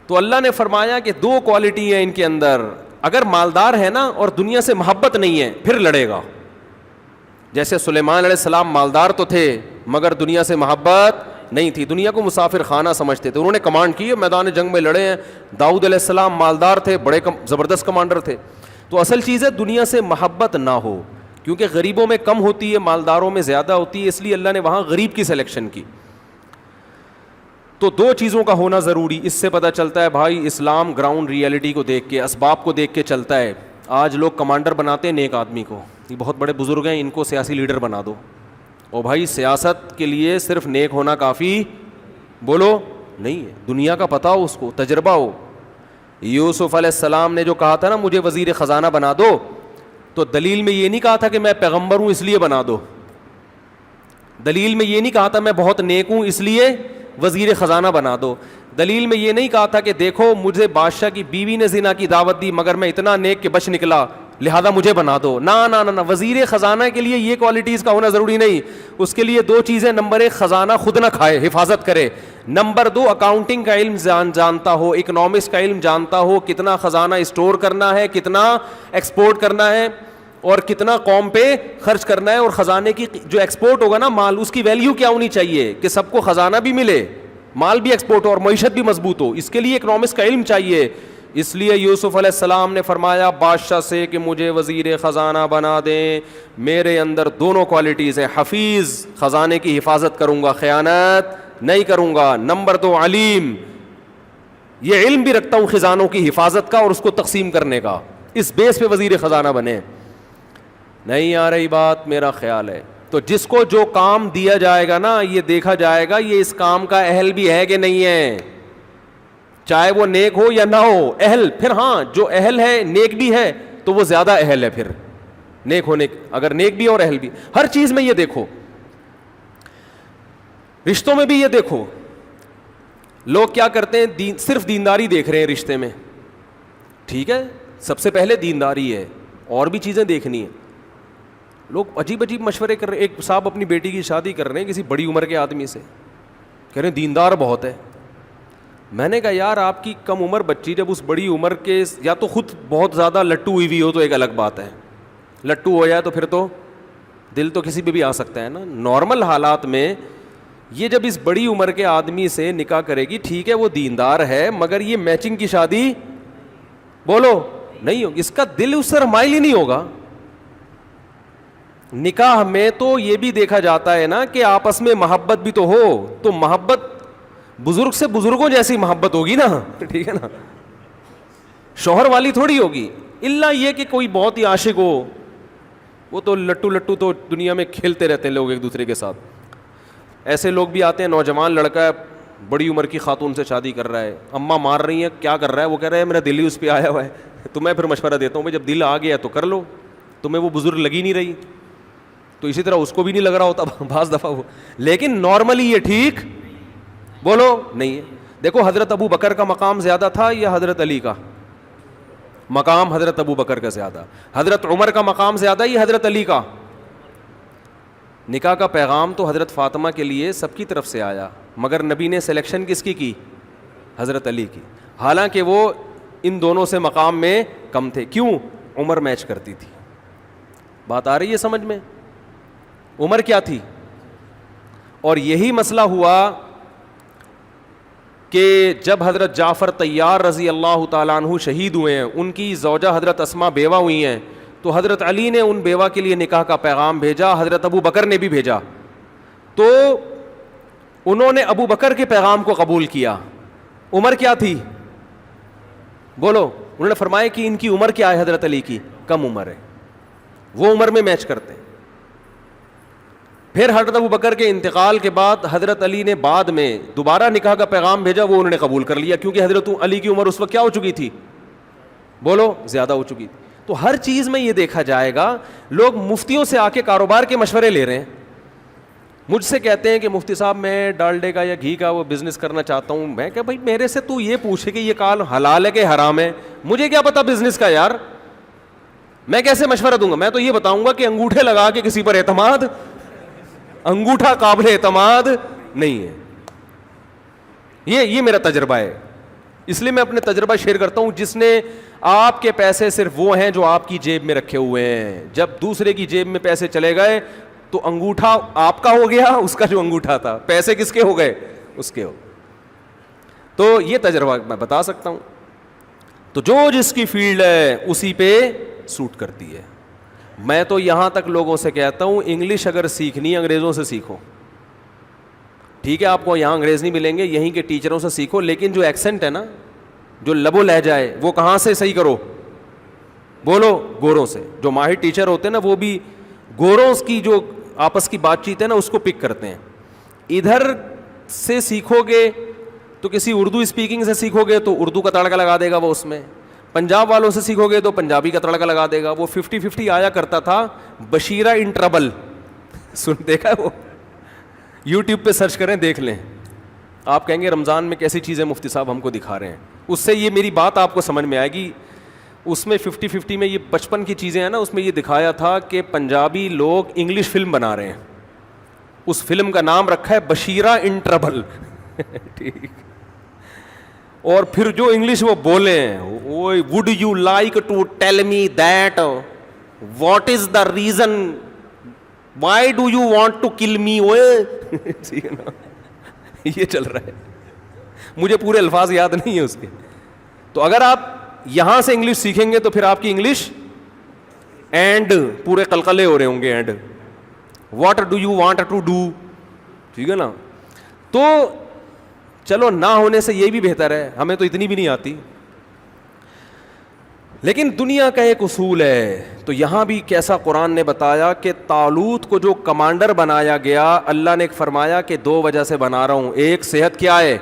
تو اللہ نے فرمایا کہ دو کوالٹی ہیں ان کے اندر, اگر مالدار ہے نا اور دنیا سے محبت نہیں ہے پھر لڑے گا. جیسے سلیمان علیہ السلام مالدار تو تھے مگر دنیا سے محبت نہیں تھی, دنیا کو مسافر خانہ سمجھتے تھے, انہوں نے کمانڈ کی, میدان جنگ میں لڑے ہیں. داؤد علیہ السلام مالدار تھے, بڑے زبردست کمانڈر تھے. تو اصل چیز ہے دنیا سے محبت نہ ہو, کیونکہ غریبوں میں کم ہوتی ہے, مالداروں میں زیادہ ہوتی ہے, اس لیے اللہ نے وہاں غریب کی سلیکشن کی. تو دو چیزوں کا ہونا ضروری. اس سے پتہ چلتا ہے بھائی اسلام گراؤنڈ ریئلٹی کو دیکھ کے, اسباب کو دیکھ کے چلتا ہے. آج لوگ کمانڈر بناتے ہیں نیک آدمی کو, یہ بہت بڑے بزرگ ہیں ان کو سیاسی لیڈر بنا دو. اور بھائی سیاست کے لیے صرف نیک ہونا کافی بولو نہیں ہے, دنیا کا پتہ ہو, اس کو تجربہ ہو. یوسف علیہ السلام نے جو کہا تھا نا مجھے وزیر خزانہ بنا دو, تو دلیل میں یہ نہیں کہا تھا کہ میں پیغمبر ہوں اس لیے بنا دو, دلیل میں یہ نہیں کہا تھا میں بہت نیک ہوں اس لیے وزیر خزانہ بنا دو, دلیل میں یہ نہیں کہا تھا کہ دیکھو مجھے بادشاہ کی بیوی نے زنا کی دعوت دی مگر میں اتنا نیک کہ بچ نکلا لہذا مجھے بنا دو. نہ وزیر خزانہ کے لیے یہ کوالٹیز کا ہونا ضروری نہیں. اس کے لیے دو چیزیں, نمبر 1 خزانہ خود نہ کھائے, حفاظت کرے, نمبر 2 اکاؤنٹنگ کا علم جانتا ہو, اکنامکس کا علم جانتا ہو, کتنا خزانہ اسٹور کرنا ہے, کتنا ایکسپورٹ کرنا ہے, اور کتنا قوم پہ خرچ کرنا ہے. اور خزانے کی جو ایکسپورٹ ہوگا نا مال, اس کی ویلیو کیا ہونی چاہیے کہ سب کو خزانہ بھی ملے, مال بھی ایکسپورٹ ہو اور معیشت بھی مضبوط ہو. اس کے لیے اکنامکس کا علم چاہیے. اس لیے یوسف علیہ السلام نے فرمایا بادشاہ سے کہ مجھے وزیر خزانہ بنا دیں, میرے اندر دونوں کوالٹیز ہیں, حفیظ خزانے کی حفاظت کروں گا, خیانت نہیں کروں گا. نمبر 2 علیم, یہ علم بھی رکھتا ہوں خزانوں کی حفاظت کا اور اس کو تقسیم کرنے کا, اس بیس پہ وزیر خزانہ بنے. نہیں آ رہی بات, میرا خیال ہے. تو جس کو جو کام دیا جائے گا نا یہ دیکھا جائے گا یہ اس کام کا اہل بھی ہے کہ نہیں ہے, چاہے وہ نیک ہو یا نہ ہو. اہل پھر ہاں جو اہل ہے نیک بھی ہے تو وہ زیادہ اہل ہے پھر نیک ہونے, اگر نیک بھی اور اہل بھی. ہر چیز میں یہ دیکھو, رشتوں میں بھی یہ دیکھو. لوگ کیا کرتے ہیں, صرف دینداری دیکھ رہے ہیں رشتے میں. ٹھیک ہے سب سے پہلے دینداری ہے, اور بھی چیزیں دیکھنی ہیں. لوگ عجیب مشورے کر رہے ہیں. ایک صاحب اپنی بیٹی کی شادی کر رہے ہیں کسی بڑی عمر کے آدمی سے, کہہ رہے ہیں دیندار بہت ہے. میں نے کہا یار آپ کی کم عمر بچی جب اس بڑی عمر کے, یا تو خود بہت زیادہ لٹو ہوئی ہوئی ہو تو ایک الگ بات ہے, لٹو ہو جائے تو پھر تو دل تو کسی پہ بھی آ سکتا ہے نا. نارمل حالات میں یہ جب اس بڑی عمر کے آدمی سے نکاح کرے گی, ٹھیک ہے وہ دیندار ہے مگر یہ میچنگ کی شادی بولو نہیں ہوگی, اس کا دل اس سے مائل ہی نہیں ہوگا. نکاح میں تو یہ بھی دیکھا جاتا ہے نا کہ آپس میں محبت بھی تو ہو, تو محبت بزرگ سے بزرگوں جیسی محبت ہوگی نا, ٹھیک ہے نا, شوہر والی تھوڑی ہوگی. الا یہ کہ کوئی بہت ہی عاشق ہو, وہ تو لٹو تو دنیا میں کھیلتے رہتے ہیں لوگ ایک دوسرے کے ساتھ. ایسے لوگ بھی آتے ہیں, نوجوان لڑکا ہے بڑی عمر کی خاتون سے شادی کر رہا ہے, اماں مار رہی ہیں کیا کر رہا ہے, وہ کہہ رہا ہے میرا دل ہی اس پہ آیا ہوا ہے. تو میں پھر مشورہ دیتا ہوں بھائی جب دل آ گیا تو کر لو, تمہیں وہ بزرگ لگی نہیں رہی تو اسی طرح اس کو بھی نہیں لگ رہا ہوتا بعض دفعہ وہ, لیکن نارملی یہ ٹھیک بولو نہیں ہے. دیکھو حضرت ابو بکر کا مقام زیادہ تھا یا حضرت علی کا, مقام حضرت ابو بکر کا زیادہ. حضرت عمر کا مقام زیادہ یا حضرت علی کا؟ نکاح کا پیغام تو حضرت فاطمہ کے لیے سب کی طرف سے آیا, مگر نبی نے سلیکشن کس کی حضرت علی کی, حالانکہ وہ ان دونوں سے مقام میں کم تھے. کیوں؟ عمر میچ کرتی تھی. بات آ رہی ہے سمجھ میں؟ عمر کیا تھی؟ اور یہی مسئلہ ہوا کہ جب حضرت جعفر طیار رضی اللہ تعالیٰ عنہ شہید ہوئے ہیں, ان کی زوجہ حضرت اسماء بیوہ ہوئی ہیں, تو حضرت علی نے ان بیوہ کے لیے نکاح کا پیغام بھیجا, حضرت ابو بکر نے بھی بھیجا, تو انہوں نے ابو بکر کے پیغام کو قبول کیا. عمر کیا تھی؟ بولو. انہوں نے فرمایا کہ ان کی عمر کیا ہے؟ حضرت علی کی کم عمر ہے, وہ عمر میں میچ کرتے ہیں. پھر حضرت ابو بکر کے انتقال کے بعد حضرت علی نے بعد میں دوبارہ نکاح کا پیغام بھیجا, وہ انہوں نے قبول کر لیا, کیونکہ حضرت علی کی عمر اس وقت کیا ہو چکی تھی؟ بولو, زیادہ ہو چکی تھی. تو ہر چیز میں یہ دیکھا جائے گا, لوگ مفتیوں سے آ کے کاروبار کے مشورے لے رہے ہیں. مجھ سے کہتے ہیں کہ مفتی صاحب میں ڈالڈے کا یا گھی کا وہ بزنس کرنا چاہتا ہوں. میں کہ بھائی میرے سے تو یہ پوچھے کہ یہ کال حلال ہے کہ حرام ہے, مجھے کیا پتا بزنس کا یار, میں کیسے مشورہ دوں گا؟ میں تو یہ بتاؤں گا کہ انگوٹھے لگا کے کسی پر اعتماد, انگوٹھا قابل اعتماد نہیں ہے. یہ میرا تجربہ ہے, اس لیے میں اپنے تجربہ شیئر کرتا ہوں. جس نے آپ کے پیسے صرف وہ ہیں جو آپ کی جیب میں رکھے ہوئے ہیں, جب دوسرے کی جیب میں پیسے چلے گئے تو انگوٹھا آپ کا ہو گیا, اس کا جو انگوٹھا تھا, پیسے کس کے ہو گئے؟ اس کے ہو. تو یہ تجربہ میں بتا سکتا ہوں. تو جو جس کی فیلڈ ہے اسی پہ سوٹ کرتی ہے. میں تو یہاں تک لوگوں سے کہتا ہوں انگلش اگر سیکھنی ہے انگریزوں سے سیکھو. ٹھیک ہے آپ کو یہاں انگریز نہیں ملیں گے, یہیں کے ٹیچروں سے سیکھو, لیکن جو ایکسنٹ ہے نا, جو لب و لہجہ ہے, وہ کہاں سے صحیح کرو؟ بولو, گوروں سے. جو ماہر ٹیچر ہوتے ہیں نا وہ بھی گوروں کی جو آپس کی بات چیت ہے نا اس کو پک کرتے ہیں. ادھر سے سیکھو گے تو کسی اردو اسپیکنگ سے سیکھو گے تو اردو کا تڑکا لگا دے گا وہ اس میں, پنجاب والوں سے سیکھو گے تو پنجابی کا تڑکا لگا دے گا. وہ 50-50 آیا کرتا تھا, بشیرہ ان ٹربل, سن دیکھا ہے وہ؟ یوٹیوب پہ سرچ کریں دیکھ لیں, آپ کہیں گے رمضان میں کیسی چیزیں مفتی صاحب ہم کو دکھا رہے ہیں. اس سے یہ میری بات آپ کو سمجھ میں آئے گی. اس میں 50-50 میں یہ 55 کی چیزیں ہیں نا, اس میں یہ دکھایا تھا کہ پنجابی لوگ انگلش فلم بنا رہے ہیں, اس فلم کا نام رکھا ہے بشیرہ ان ٹربل. ٹھیک, اور پھر جو انگلش وہ بولے ہیں, would you like to tell me that what is the reason why do you want to kill me, ٹھیک ہے نا, یہ چل رہا ہے. مجھے پورے الفاظ یاد نہیں ہے اس کے. تو اگر آپ یہاں سے انگلش سیکھیں گے تو پھر آپ کی انگلش اینڈ پورے قلقلے ہو رہے ہوں گے, and what do you want to do, ٹھیک ہے نا. تو چلو نہ ہونے سے یہ بھی بہتر ہے, ہمیں تو اتنی بھی نہیں آتی. لیکن دنیا کا ایک اصول ہے. تو یہاں بھی کیسا قرآن نے بتایا کہ طالوت کو جو کمانڈر بنایا گیا, اللہ نے ایک فرمایا کہ 2 وجہ سے بنا رہا ہوں. ایک, صحت کیا ہے؟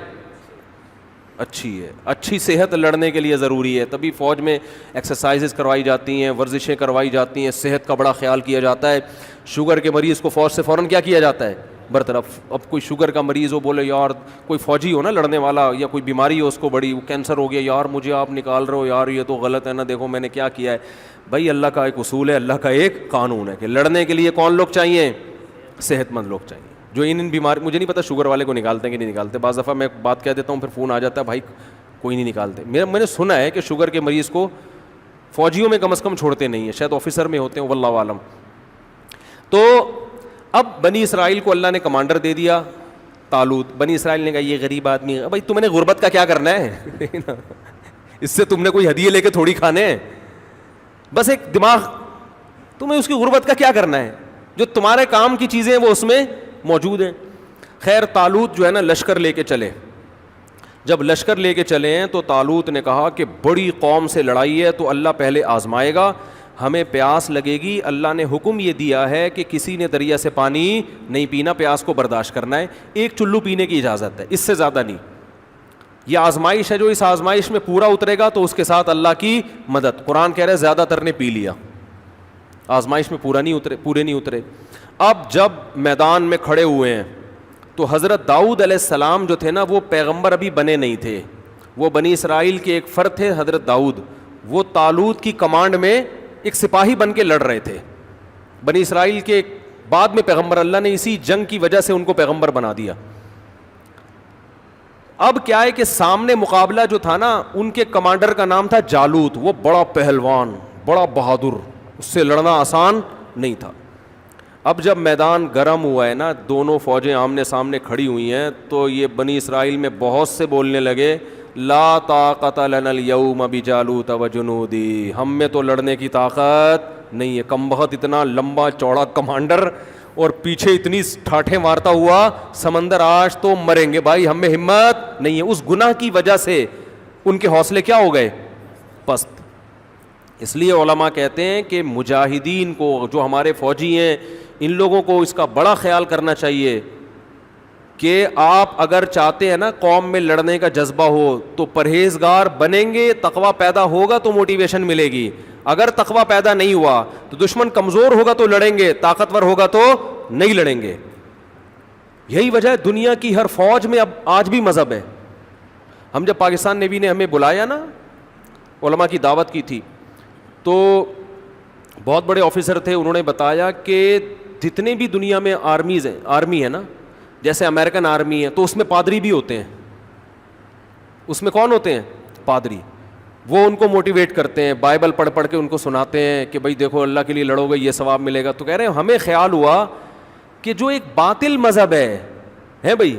اچھی ہے. اچھی صحت لڑنے کے لیے ضروری ہے, تبھی فوج میں ایکسرسائزز کروائی جاتی ہیں, ورزشیں کروائی جاتی ہیں, صحت کا بڑا خیال کیا جاتا ہے. شوگر کے مریض کو فوج سے فوراً کیا کیا جاتا ہے؟ برطرف. اب کوئی شوگر کا مریض ہو, بولے یار کوئی فوجی ہو نا لڑنے والا, یا کوئی بیماری ہو اس کو بڑی, کینسر ہو گیا, یار مجھے آپ نکال رہے ہو یار, یہ تو غلط ہے نا, دیکھو میں نے کیا کیا ہے. بھائی اللہ کا ایک اصول ہے, اللہ کا ایک قانون ہے کہ لڑنے کے لیے کون لوگ چاہیے؟ صحت مند لوگ چاہیے. جو ان بیماری, مجھے نہیں پتا شوگر والے کو نکالتے ہیں کہ نہیں نکالتے. بعض دفعہ میں بات کہہ دیتا ہوں پھر فون آ جاتا ہے بھائی کوئی نہیں نکالتے. میں نے سنا ہے کہ شوگر کے مریض کو فوجیوں میں کم از کم چھوڑتے نہیں ہیں, شاید آفیسر میں ہوتے ہیں, واللہ عالم. تو اب بنی اسرائیل کو اللہ نے کمانڈر دے دیا طالوت. بنی اسرائیل نے کہا یہ غریب آدمی ہے, بھائی تم نے غربت کا کیا کرنا ہے, اس سے تم نے کوئی ہدیے لے کے تھوڑی کھانے ہیں, بس ایک دماغ, تمہیں اس کی غربت کا کیا کرنا ہے, جو تمہارے کام کی چیزیں وہ اس میں موجود ہیں. خیر طالوت جو ہے نا لشکر لے کے چلے. جب لشکر لے کے چلے ہیں تو طالوت نے کہا کہ بڑی قوم سے لڑائی ہے تو اللہ پہلے آزمائے گا, ہمیں پیاس لگے گی, اللہ نے حکم یہ دیا ہے کہ کسی نے دریا سے پانی نہیں پینا, پیاس کو برداشت کرنا ہے, 1 چلو پینے کی اجازت ہے, اس سے زیادہ نہیں. یہ آزمائش ہے, جو اس آزمائش میں پورا اترے گا تو اس کے ساتھ اللہ کی مدد. قرآن کہہ رہے ہیں زیادہ تر نے پی لیا, آزمائش میں پورے نہیں اترے. اب جب میدان میں کھڑے ہوئے ہیں تو حضرت داؤد علیہ السلام جو تھے نا وہ پیغمبر ابھی بنے نہیں تھے, وہ بنی اسرائیل کے ایک فرد تھے حضرت داؤد, وہ طالوت کی کمانڈ میں ایک سپاہی بن کے لڑ رہے تھے. بنی اسرائیل کے بعد میں پیغمبر, اللہ نے اسی جنگ کی وجہ سے ان کو پیغمبر بنا دیا. اب کیا ہے کہ سامنے مقابلہ جو تھا نا, ان کے کمانڈر کا نام تھا جالوت. وہ بڑا پہلوان, بڑا بہادر, اس سے لڑنا آسان نہیں تھا. اب جب میدان گرم ہوا ہے نا, دونوں فوجیں آمنے سامنے کھڑی ہوئی ہیں, تو یہ بنی اسرائیل میں بہت سے بولنے لگے لا طاقت لنا اليوم بجالوت وجنودی, ہم میں تو لڑنے کی طاقت نہیں ہے. کم بخت اتنا لمبا چوڑا کمانڈر اور پیچھے اتنی ٹھاٹھیں مارتا ہوا سمندر, آج تو مریں گے بھائی, ہم میں ہمت نہیں ہے. اس گناہ کی وجہ سے ان کے حوصلے کیا ہو گئے, پست. اس لیے علماء کہتے ہیں کہ مجاہدین کو, جو ہمارے فوجی ہیں, ان لوگوں کو اس کا بڑا خیال کرنا چاہیے کہ آپ اگر چاہتے ہیں نا قوم میں لڑنے کا جذبہ ہو تو پرہیزگار بنیں گے, تقویٰ پیدا ہوگا تو موٹیویشن ملے گی. اگر تقویٰ پیدا نہیں ہوا تو دشمن کمزور ہوگا تو لڑیں گے, طاقتور ہوگا تو نہیں لڑیں گے. یہی وجہ ہے دنیا کی ہر فوج میں اب آج بھی مذہب ہے. ہم جب پاکستان نیوی نے ہمیں بلایا نا, علماء کی دعوت کی تھی, تو بہت بڑے آفیسر تھے, انہوں نے بتایا کہ جتنے بھی دنیا میں آرمی ہے نا, جیسے امریکن آرمی ہے, تو اس میں پادری بھی ہوتے ہیں. اس میں کون ہوتے ہیں, پادری. وہ ان کو موٹیویٹ کرتے ہیں, بائبل پڑھ پڑھ کے ان کو سناتے ہیں کہ بھائی دیکھو اللہ کے لیے لڑو گے یہ ثواب ملے گا. تو کہہ رہے ہیں ہمیں خیال ہوا کہ جو ایک باطل مذہب ہے بھائی,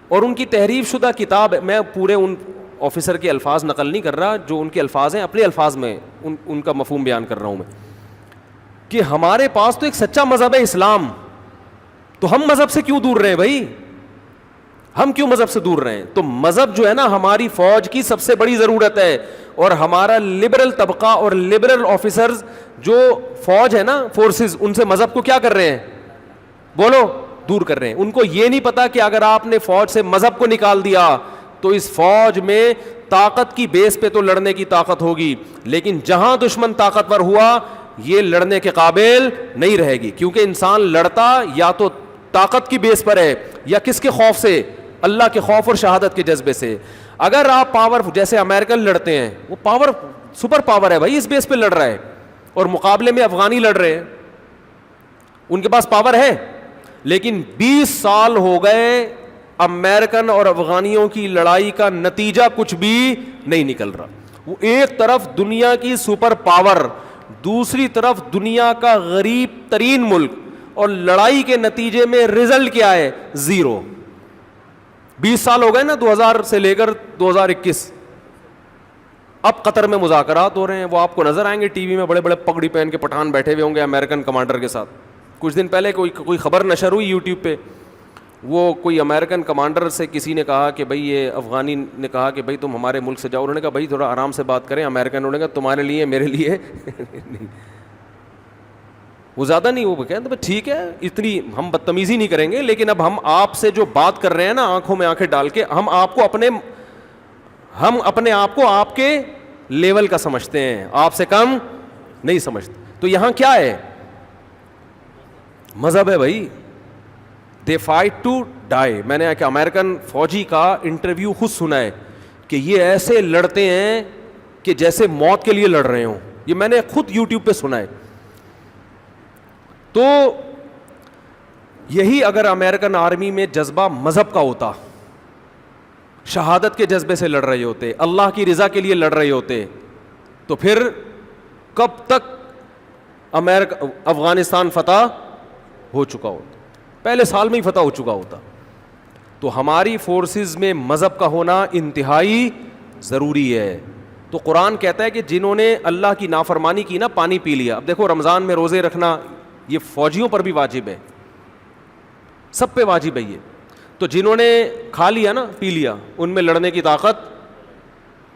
اور ان کی تحریف شدہ کتاب ہے, میں پورے ان آفیسر کے الفاظ نقل نہیں کر رہا, جو ان کے الفاظ ہیں اپنے الفاظ میں ان کا مفہوم بیان کر رہا ہوں میں, کہ ہمارے پاس تو ایک سچا مذہب ہے اسلام, تو ہم مذہب سے کیوں دور رہے ہیں بھائی, ہم کیوں مذہب سے دور رہے ہیں. تو مذہب جو ہے نا ہماری فوج کی سب سے بڑی ضرورت ہے, اور ہمارا لبرل طبقہ اور لبرل آفیسرز جو فوج ہے نا, فورسز, ان سے مذہب کو کیا کر رہے ہیں, بولو, دور کر رہے ہیں. ان کو یہ نہیں پتا کہ اگر آپ نے فوج سے مذہب کو نکال دیا تو اس فوج میں طاقت کی بیس پہ تو لڑنے کی طاقت ہوگی, لیکن جہاں دشمن طاقتور ہوا یہ لڑنے کے قابل نہیں رہے گی. کیونکہ انسان لڑتا یا تو طاقت کی بیس پر ہے یا کس کے خوف سے, اللہ کے خوف اور شہادت کے جذبے سے. اگر آپ پاور, جیسے امریکن لڑتے ہیں, وہ پاور سپر پاور ہے بھائی, اس بیس پہ لڑ رہا ہے, اور مقابلے میں افغانی لڑ رہے ہیں, ان کے پاس پاور ہے, لیکن 20 سال ہو گئے امریکن اور افغانیوں کی لڑائی کا نتیجہ کچھ بھی نہیں نکل رہا. وہ ایک طرف دنیا کی سپر پاور, دوسری طرف دنیا کا غریب ترین ملک, اور لڑائی کے نتیجے میں رزلٹ کیا ہے, زیرو. 20 سال ہو گئے نا, 2000 سے لے کر 2021. اب قطر میں مذاکرات ہو رہے ہیں, وہ آپ کو نظر آئیں گے ٹی وی میں, بڑے بڑے پگڑی پہن کے پٹھان بیٹھے ہوئے ہوں گے امریکن کمانڈر کے ساتھ. کچھ دن پہلے کوئی خبر نشر ہوئی یوٹیوب پہ, وہ کوئی امریکن کمانڈر سے کسی نے کہا کہ بھائی, یہ افغانی نے کہا کہ بھائی تم ہمارے ملک سے جاؤ. انہوں نے کہا بھائی تھوڑا آرام سے بات کریں. امریکن نے کہا تمہارے لیے میرے لیے نہیں, وہ زیادہ نہیں. وہ کہتے ہیں ٹھیک ہے, اتنی ہم بدتمیزی نہیں کریں گے, لیکن اب ہم آپ سے جو بات کر رہے ہیں نا آنکھوں میں آنکھیں ڈال کے, ہم اپنے آپ کو آپ کے لیول کا سمجھتے ہیں, آپ سے کم نہیں سمجھتے. تو یہاں کیا ہے, مذہب ہے بھائی. They fight to die. میں نے ایک امریکن فوجی کا انٹرویو خود سنا ہے کہ یہ ایسے لڑتے ہیں کہ جیسے موت کے لیے لڑ رہے ہوں. یہ میں نے خود یوٹیوب پہ سنا ہے. تو یہی اگر امریکن آرمی میں جذبہ مذہب کا ہوتا, شہادت کے جذبے سے لڑ رہے ہوتے, اللہ کی رضا کے لیے لڑ رہے ہوتے, تو پھر کب تک افغانستان فتح ہو چکا ہوتا, پہلے سال میں ہی فتح ہو چکا ہوتا. تو ہماری فورسز میں مذہب کا ہونا انتہائی ضروری ہے. تو قرآن کہتا ہے کہ جنہوں نے اللہ کی نافرمانی کی نا, پانی پی لیا. اب دیکھو رمضان میں روزے رکھنا یہ فوجیوں پر بھی واجب ہے, سب پہ واجب ہے یہ. تو جنہوں نے کھا لیا نا, پی لیا, ان میں لڑنے کی طاقت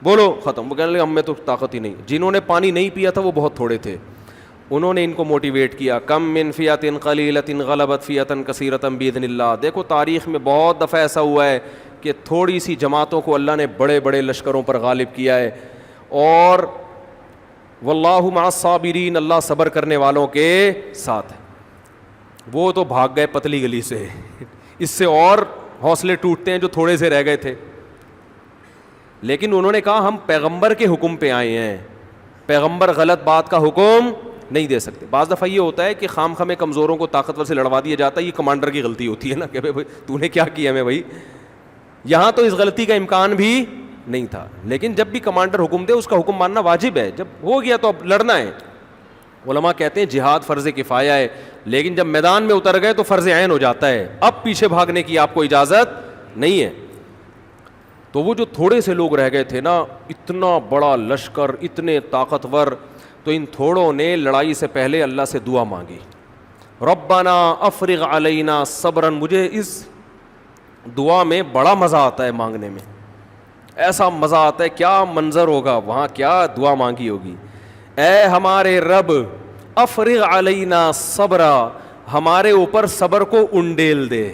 بولو ختم. وہ کہنے لگے ہم میں تو طاقت ہی نہیں. جنہوں نے پانی نہیں پیا تھا وہ بہت تھوڑے تھے, انہوں نے ان کو موٹیویٹ کیا. کم من فیۃ قلیلۃ غلبت فیۃ کثیرۃ باذن اللہ. دیکھو تاریخ میں بہت دفعہ ایسا ہوا ہے کہ تھوڑی سی جماعتوں کو اللہ نے بڑے بڑے لشکروں پر غالب کیا ہے. اور واللہ مع الصابرین, اللہ صبر کرنے والوں کے ساتھ ہے. وہ تو بھاگ گئے پتلی گلی سے, اس سے اور حوصلے ٹوٹتے ہیں جو تھوڑے سے رہ گئے تھے. لیکن انہوں نے کہا ہم پیغمبر کے حکم پہ آئے ہیں, پیغمبر غلط بات کا حکم نہیں دے سکتے. بعض دفعہ یہ ہوتا ہے کہ خام خامے کمزوروں کو طاقتور سے لڑوا دیا جاتا ہے, یہ کمانڈر کی غلطی ہوتی ہے نا کہ بھائی تو نے کیا کیا میں بھائی. یہاں تو اس غلطی کا امکان بھی نہیں تھا, لیکن جب بھی کمانڈر حکم دے اس کا حکم ماننا واجب ہے. جب ہو گیا تو اب لڑنا ہے. علماء کہتے ہیں جہاد فرض کفایہ ہے, لیکن جب میدان میں اتر گئے تو فرض عین ہو جاتا ہے, اب پیچھے بھاگنے کی آپ کو اجازت نہیں ہے. تو وہ جو تھوڑے سے لوگ رہ گئے تھے نا, اتنا بڑا لشکر, اتنے طاقتور, تو ان تھوڑوں نے لڑائی سے پہلے اللہ سے دعا مانگی, ربنا افرغ علینا صبرا. مجھے اس دعا میں بڑا مزہ آتا ہے مانگنے میں, ایسا مزہ آتا ہے, کیا منظر ہوگا وہاں, کیا دعا مانگی ہوگی. اے ہمارے رب افرغ علینا صبرا, ہمارے اوپر صبر کو انڈیل دے.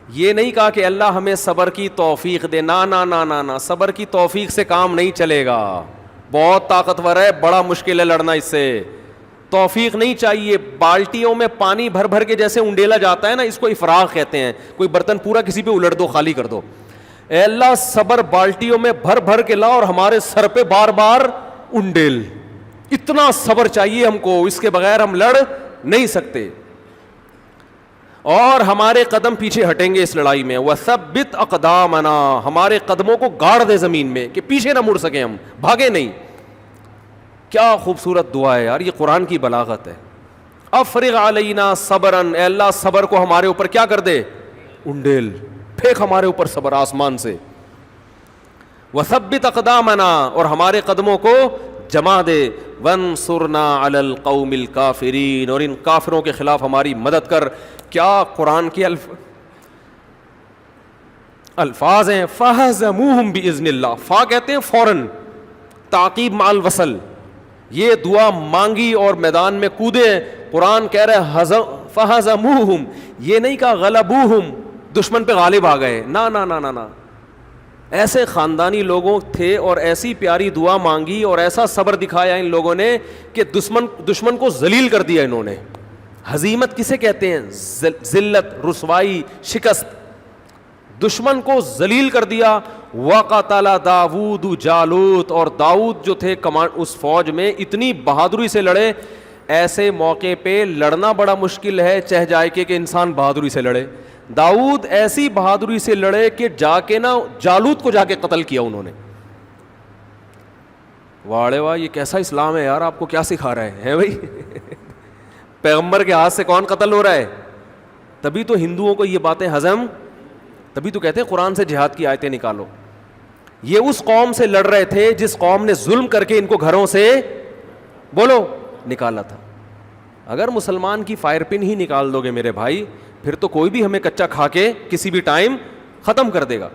یہ نہیں کہا کہ اللہ ہمیں صبر کی توفیق دے, نا نا نا نا نا, صبر کی توفیق سے کام نہیں چلے گا, بہت طاقتور ہے, بڑا مشکل ہے لڑنا اس سے, توفیق نہیں چاہیے. بالٹیوں میں پانی بھر بھر کے جیسے انڈیلا جاتا ہے نا, اس کو افراغ کہتے ہیں. کوئی برتن پورا کسی پہ الٹ دو, خالی کر دو. اے اللہ صبر بالٹیوں میں بھر بھر کے لا اور ہمارے سر پہ بار بار انڈیل. اتنا صبر چاہیے ہم کو, اس کے بغیر ہم لڑ نہیں سکتے. اور ہمارے قدم پیچھے ہٹیں گے اس لڑائی میں. وثبت اقدامنا, ہمارے قدموں کو گاڑ دے زمین میں کہ پیچھے نہ مڑ سکیں, ہم بھاگے نہیں. کیا خوبصورت دعا ہے یار, یہ قرآن کی بلاغت ہے. افرغ علینا صبرا, اے اللہ صبر کو ہمارے اوپر کیا کر دے, انڈیل, پھینک ہمارے اوپر صبر آسمان سے. وثبت اقدامنا, اور ہمارے قدموں کو جما دے. وانصرنا علی القوم الکافرین, اور ان کافروں کے خلاف ہماری مدد کر. کیا قرآن کے الفاظ ہیں. فہزموہم باذن اللہ, فا کہتے ہیں فوراً, تعقیب مع الوصل. یہ دعا مانگی اور میدان میں کودے. قرآن کہہ رہے فہزموہم, یہ نہیں کہا غلبوہم, دشمن پہ غالب آ گئے, نا نا نا نا نا. ایسے خاندانی لوگوں تھے اور ایسی پیاری دعا مانگی اور ایسا صبر دکھایا ان لوگوں نے کہ دشمن کو ذلیل کر دیا انہوں نے. ہزیمت کسے کہتے ہیں, ذلت, رسوائی, شکست. دشمن کو ذلیل کر دیا. وقتل داؤد جالوت, اور داؤد جو تھے اس فوج میں اتنی بہادری سے لڑے. ایسے موقع پہ لڑنا بڑا مشکل ہے, چہ جائے کہ انسان بہادری سے لڑے. داؤد ایسی بہادری سے لڑے کہ جا کے نا جالوت کو جا کے قتل کیا انہوں نے. واڑے واہ, یہ کیسا اسلام ہے یار, آپ کو کیا سکھا رہے ہیں بھائی. پیغمبر کے ہاتھ سے کون قتل ہو رہا ہے. تبھی تو ہندوؤں کو یہ باتیں ہضم, تبھی تو کہتے ہیں قرآن سے جہاد کی آیتیں نکالو. یہ اس قوم سے لڑ رہے تھے جس قوم نے ظلم کر کے ان کو گھروں سے بولو نکالا تھا. اگر مسلمان کی فائر پن ہی نکال دو گے میرے بھائی, پھر تو کوئی بھی ہمیں کچا کھا کے کسی بھی ٹائم ختم کر دے گا.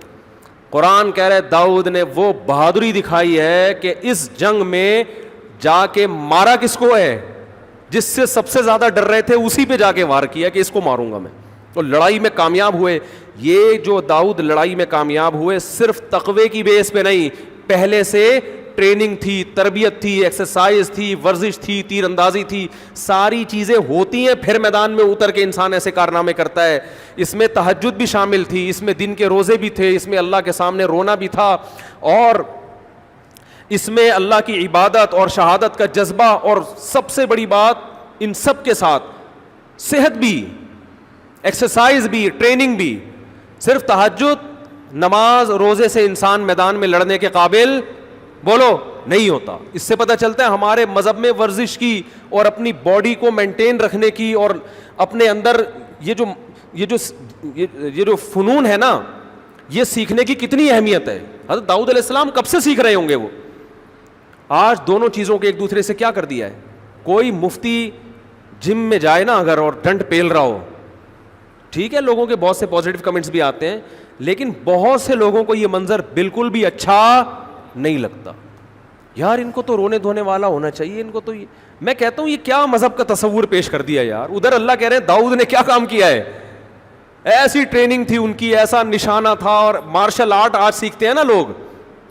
قرآن کہہ رہے داؤد نے وہ بہادری دکھائی ہے کہ اس جنگ میں جا کے مارا کس کو ہے, جس سے سب سے زیادہ ڈر رہے تھے اسی پہ جا کے وار کیا کہ اس کو ماروں گا میں. تو لڑائی میں کامیاب ہوئے. یہ جو داؤد لڑائی میں کامیاب ہوئے صرف تقوی کی بیس پہ نہیں, پہلے سے ٹریننگ تھی, تربیت تھی, ایکسرسائز تھی, ورزش تھی, تیر اندازی تھی, ساری چیزیں ہوتی ہیں پھر میدان میں اتر کے انسان ایسے کارنامے کرتا ہے. اس میں تہجد بھی شامل تھی, اس میں دن کے روزے بھی تھے, اس میں اللہ کے سامنے رونا بھی تھا, اور اس میں اللہ کی عبادت اور شہادت کا جذبہ, اور سب سے بڑی بات ان سب کے ساتھ صحت بھی, ایکسرسائز بھی, ٹریننگ بھی. صرف تہجد, نماز, روزے سے انسان میدان میں لڑنے کے قابل بولو نہیں ہوتا. اس سے پتہ چلتا ہے ہمارے مذہب میں ورزش کی اور اپنی باڈی کو مینٹین رکھنے کی اور اپنے اندر یہ جو فنون ہے نا, یہ سیکھنے کی کتنی اہمیت ہے. حضرت داؤد علیہ السلام کب سے سیکھ رہے ہوں گے وہ. آج دونوں چیزوں کے ایک دوسرے سے کیا کر دیا ہے. کوئی مفتی جم میں جائے نا اگر اور ڈنڈ پیل رہا ہو, ٹھیک ہے لوگوں کے بہت سے پازیٹیو کمنٹس بھی آتے ہیں, لیکن بہت سے لوگوں کو یہ منظر بالکل بھی اچھا نہیں لگتا. یار ان کو تو رونے دھونے والا ہونا چاہیے, ان کو تو میں کہتا ہوں یہ کیا مذہب کا تصور پیش کر دیا یار. ادھر اللہ کہہ رہے ہیں داؤد نے کیا کام کیا ہے, ایسی ٹریننگ تھی ان کی, ایسا نشانہ تھا, اور مارشل آرٹ آج سیکھتے ہیں نا لوگ,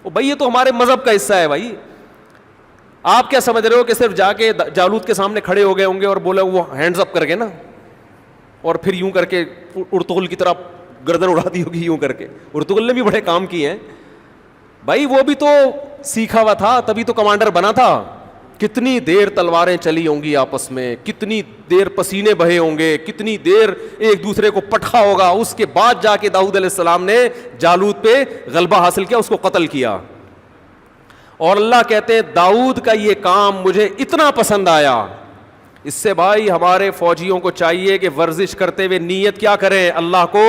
بھائی یہ تو ہمارے مذہب کا حصہ ہے بھائی. آپ کیا سمجھ رہے ہو کہ صرف جا کے جالوت کے سامنے کھڑے ہو گئے ہوں گے اور بولا وہ ہینڈز اپ کر کے نا, اور پھر یوں کر کے ارطغرل کی طرح گردن اڑا دی ہوگی یوں کر کے. ارطغرل نے بھی بڑے کام کیے ہیں بھائی, وہ بھی تو سیکھا ہوا تھا, تبھی تو کمانڈر بنا تھا. کتنی دیر تلواریں چلی ہوں گی آپس میں, کتنی دیر پسینے بہے ہوں گے, کتنی دیر ایک دوسرے کو پٹخا ہوگا. اس کے بعد جا کے داؤد علیہ السلام نے جالوت پہ غلبہ حاصل کیا, اس کو قتل کیا. اور اللہ کہتے ہیں داؤد کا یہ کام مجھے اتنا پسند آیا. اس سے بھائی ہمارے فوجیوں کو چاہیے کہ ورزش کرتے ہوئے نیت کیا کریں, اللہ کو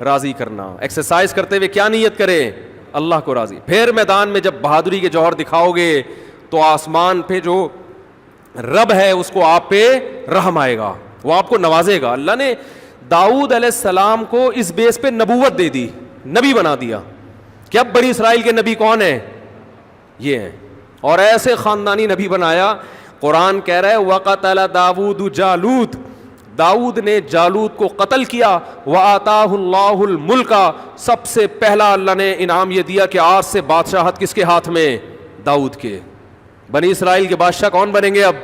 راضی کرنا. ایکسرسائز کرتے ہوئے کیا نیت کریں, اللہ کو راضی. پھر میدان میں جب بہادری کے جوہر دکھاؤ گے تو آسمان پہ جو رب ہے اس کو آپ پہ رحم آئے گا, وہ آپ کو نوازے گا. اللہ نے داؤد علیہ السلام کو اس بیس پہ نبوت دے دی, نبی بنا دیا کہ اب بنی اسرائیل کے نبی کون ہیں, یہ ہیں. اور ایسے خاندانی نبی بنایا. قرآن کہہ رہا ہے وقتل داؤد جالوت, داؤد نے جالوت کو قتل کیا. وآتاہ اللہ الملک, سب سے پہلا اللہ نے انعام یہ دیا کہ آج سے بادشاہت کس کے ہاتھ میں, داؤد کے. بنی اسرائیل کے بادشاہ کون بنیں گے اب,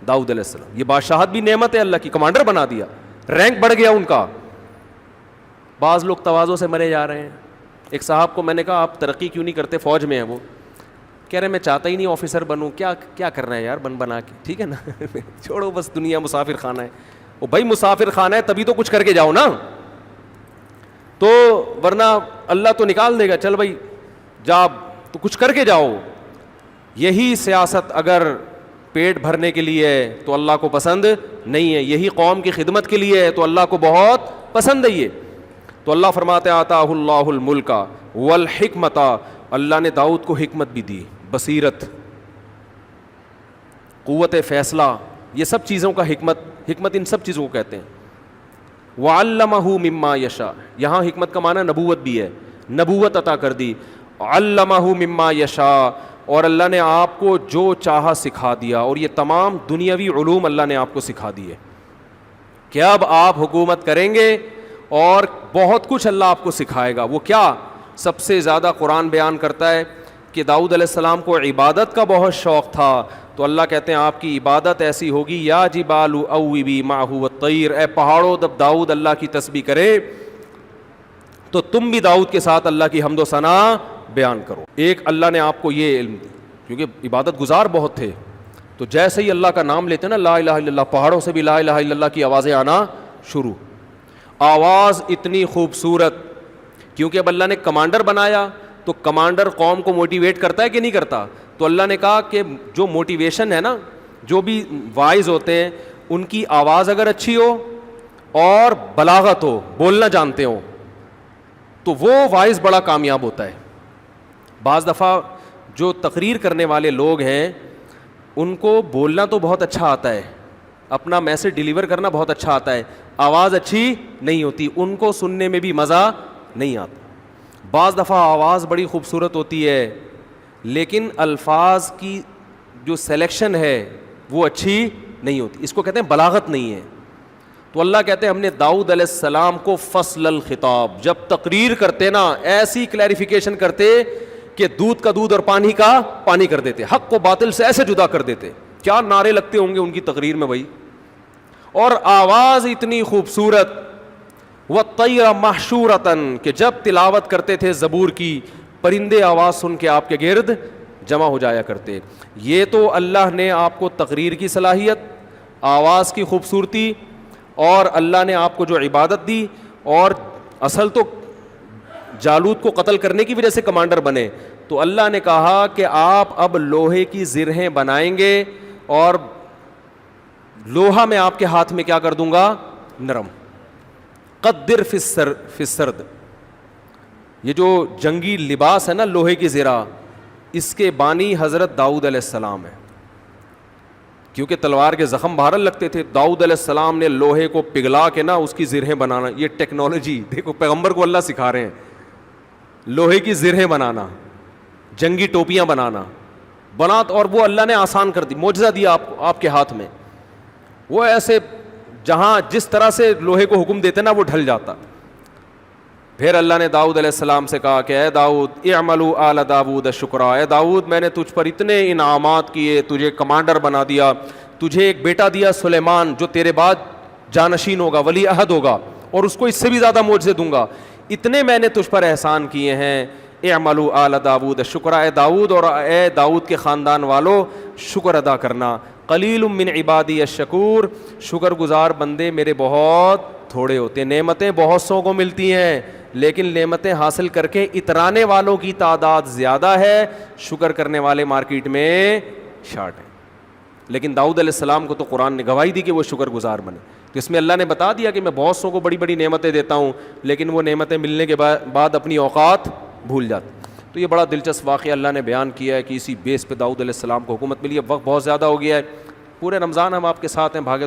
داؤد علیہ السلام. یہ بادشاہت بھی نعمت ہے اللہ کی, کمانڈر بنا دیا, رینک بڑھ گیا ان کا. بعض لوگ تواضع سے مرے جا رہے ہیں. ایک صاحب کو میں نے کہا آپ ترقی کیوں نہیں کرتے, فوج میں ہیں وہ, کہہ رہے میں چاہتا ہی نہیں آفیسر بنوں, کیا کرنا ہے یار بنا کے, ٹھیک ہے نا چھوڑو بس, دنیا مسافر خانہ ہے. وہ بھائی مسافر خانہ ہے تبھی تو کچھ کر کے جاؤ نا, تو ورنہ اللہ تو نکال دے گا, چل بھائی جا تو کچھ کر کے جاؤ. یہی سیاست اگر پیٹ بھرنے کے لیے ہے تو اللہ کو پسند نہیں ہے, یہی قوم کی خدمت کے لیے ہے تو اللہ کو بہت پسند ہے یہ. تو اللہ فرماتے آتاہ اللہ الملک والحکمت, اللہ نے داؤد کو حکمت بھی دی, بصیرت, قوت فیصلہ, یہ سب چیزوں کا حکمت ان سب چیزوں کو کہتے ہیں. وعلمہ مما یشاء, یہاں حکمت کا معنی نبوت بھی ہے, نبوت عطا کر دی. علمہ مما یشاء, اور اللہ نے آپ کو جو چاہا سکھا دیا. اور یہ تمام دنیاوی علوم اللہ نے آپ کو سکھا دیے کہ اب آپ حکومت کریں گے اور بہت کچھ اللہ آپ کو سکھائے گا. وہ کیا, سب سے زیادہ قرآن بیان کرتا ہے کہ داؤد علیہ السلام کو عبادت کا بہت شوق تھا, تو اللہ کہتے ہیں آپ کی عبادت ایسی ہوگی یا جبال اوبی معہ والطیر, اے پہاڑوں جب داؤد اللہ کی تسبیح کرے تو تم بھی داؤد کے ساتھ اللہ کی حمد و ثنا بیان کرو. ایک اللہ نے آپ کو یہ علم دی, کیونکہ عبادت گزار بہت تھے, تو جیسے ہی اللہ کا نام لیتے نا لا الہ الا اللہ, پہاڑوں سے بھی لا الہ الا اللہ کی آوازیں آنا شروع. آواز اتنی خوبصورت, کیونکہ اب اللہ نے کمانڈر بنایا تو کمانڈر قوم کو موٹیویٹ کرتا ہے کہ نہیں کرتا. تو اللہ نے کہا کہ جو موٹیویشن ہے نا, جو بھی وائز ہوتے ہیں ان کی آواز اگر اچھی ہو اور بلاغت ہو, بولنا جانتے ہو, تو وہ وائز بڑا کامیاب ہوتا ہے. بعض دفعہ جو تقریر کرنے والے لوگ ہیں ان کو بولنا تو بہت اچھا آتا ہے, اپنا میسج ڈیلیور کرنا بہت اچھا آتا ہے, آواز اچھی نہیں ہوتی, ان کو سننے میں بھی مزہ نہیں آتا. بعض دفعہ آواز بڑی خوبصورت ہوتی ہے لیکن الفاظ کی جو سلیکشن ہے وہ اچھی نہیں ہوتی, اس کو کہتے ہیں بلاغت نہیں ہے. تو اللہ کہتے ہیں ہم نے داؤد علیہ السلام کو فصل الخطاب, جب تقریر کرتے نا ایسی کلیریفیکیشن کرتے کہ دودھ کا دودھ اور پانی کا پانی کر دیتے, حق کو باطل سے ایسے جدا کر دیتے. کیا نعرے لگتے ہوں گے ان کی تقریر میں بھائی, اور آواز اتنی خوبصورت. وَالطَّيْرَ مَحْشُورَةً, کہ جب تلاوت کرتے تھے زبور کی, پرندے آواز سن کے آپ کے گرد جمع ہو جایا کرتے. یہ تو اللہ نے آپ کو تقریر کی صلاحیت, آواز کی خوبصورتی, اور اللہ نے آپ کو جو عبادت دی. اور اصل تو جالوت کو قتل کرنے کی وجہ سے کمانڈر بنے, تو اللہ نے کہا کہ آپ اب لوہے کی زرہیں بنائیں گے اور لوہا میں آپ کے ہاتھ میں کیا کر دوں گا, نرم. قدر فی السرد, یہ جو جنگی لباس ہے نا لوہے کی زرہ, اس کے بانی حضرت داؤد علیہ السلام ہے, کیونکہ تلوار کے زخم بہرحال لگتے تھے. داؤد علیہ السلام نے لوہے کو پگھلا کے نا اس کی زرہیں بنانا, یہ ٹیکنالوجی دیکھو پیغمبر کو اللہ سکھا رہے ہیں, لوہے کی زرہیں بنانا, جنگی ٹوپیاں بنانا بنا, اور وہ اللہ نے آسان کر دی, معجزہ دیا آپ کے ہاتھ میں. وہ ایسے جہاں جس طرح سے لوہے کو حکم دیتے نا وہ ڈھل جاتا. پھر اللہ نے داؤد علیہ السلام سے کہا کہ اے داؤد اعملوا آل داؤد شکرا, اے داؤد میں نے تجھ پر اتنے انعامات کیے, تجھے کمانڈر بنا دیا, تجھے ایک بیٹا دیا سلیمان جو تیرے بعد جانشین ہوگا, ولی عہد ہوگا, اور اس کو اس سے بھی زیادہ معجزے دوں گا. اتنے میں نے تجھ پر احسان کیے ہیں, اعملوا آل داود شکرا، اے داؤد اور اے داؤد کے خاندان والو شکر ادا کرنا. قلیل من عبادی الشکور، شکر گزار بندے میرے بہت تھوڑے ہوتے ہیں. نعمتیں بہت سو کو ملتی ہیں لیکن نعمتیں حاصل کر کے اترانے والوں کی تعداد زیادہ ہے، شکر کرنے والے مارکیٹ میں شارٹ ہیں. لیکن داؤد علیہ السلام کو تو قرآن نے گواہی دی کہ وہ شکر گزار بنے. تو اس میں اللہ نے بتا دیا کہ میں بہت سو کو بڑی بڑی نعمتیں دیتا ہوں لیکن وہ نعمتیں ملنے کے بعد اپنی اوقات بھول جاتے. تو یہ بڑا دلچسپ واقعہ اللہ نے بیان کیا ہے کہ اسی بیس پہ داؤد علیہ السلام کو حکومت ملی. اب وقت بہت زیادہ ہو گیا ہے، پورے رمضان ہم آپ کے ساتھ ہیں، بھاگے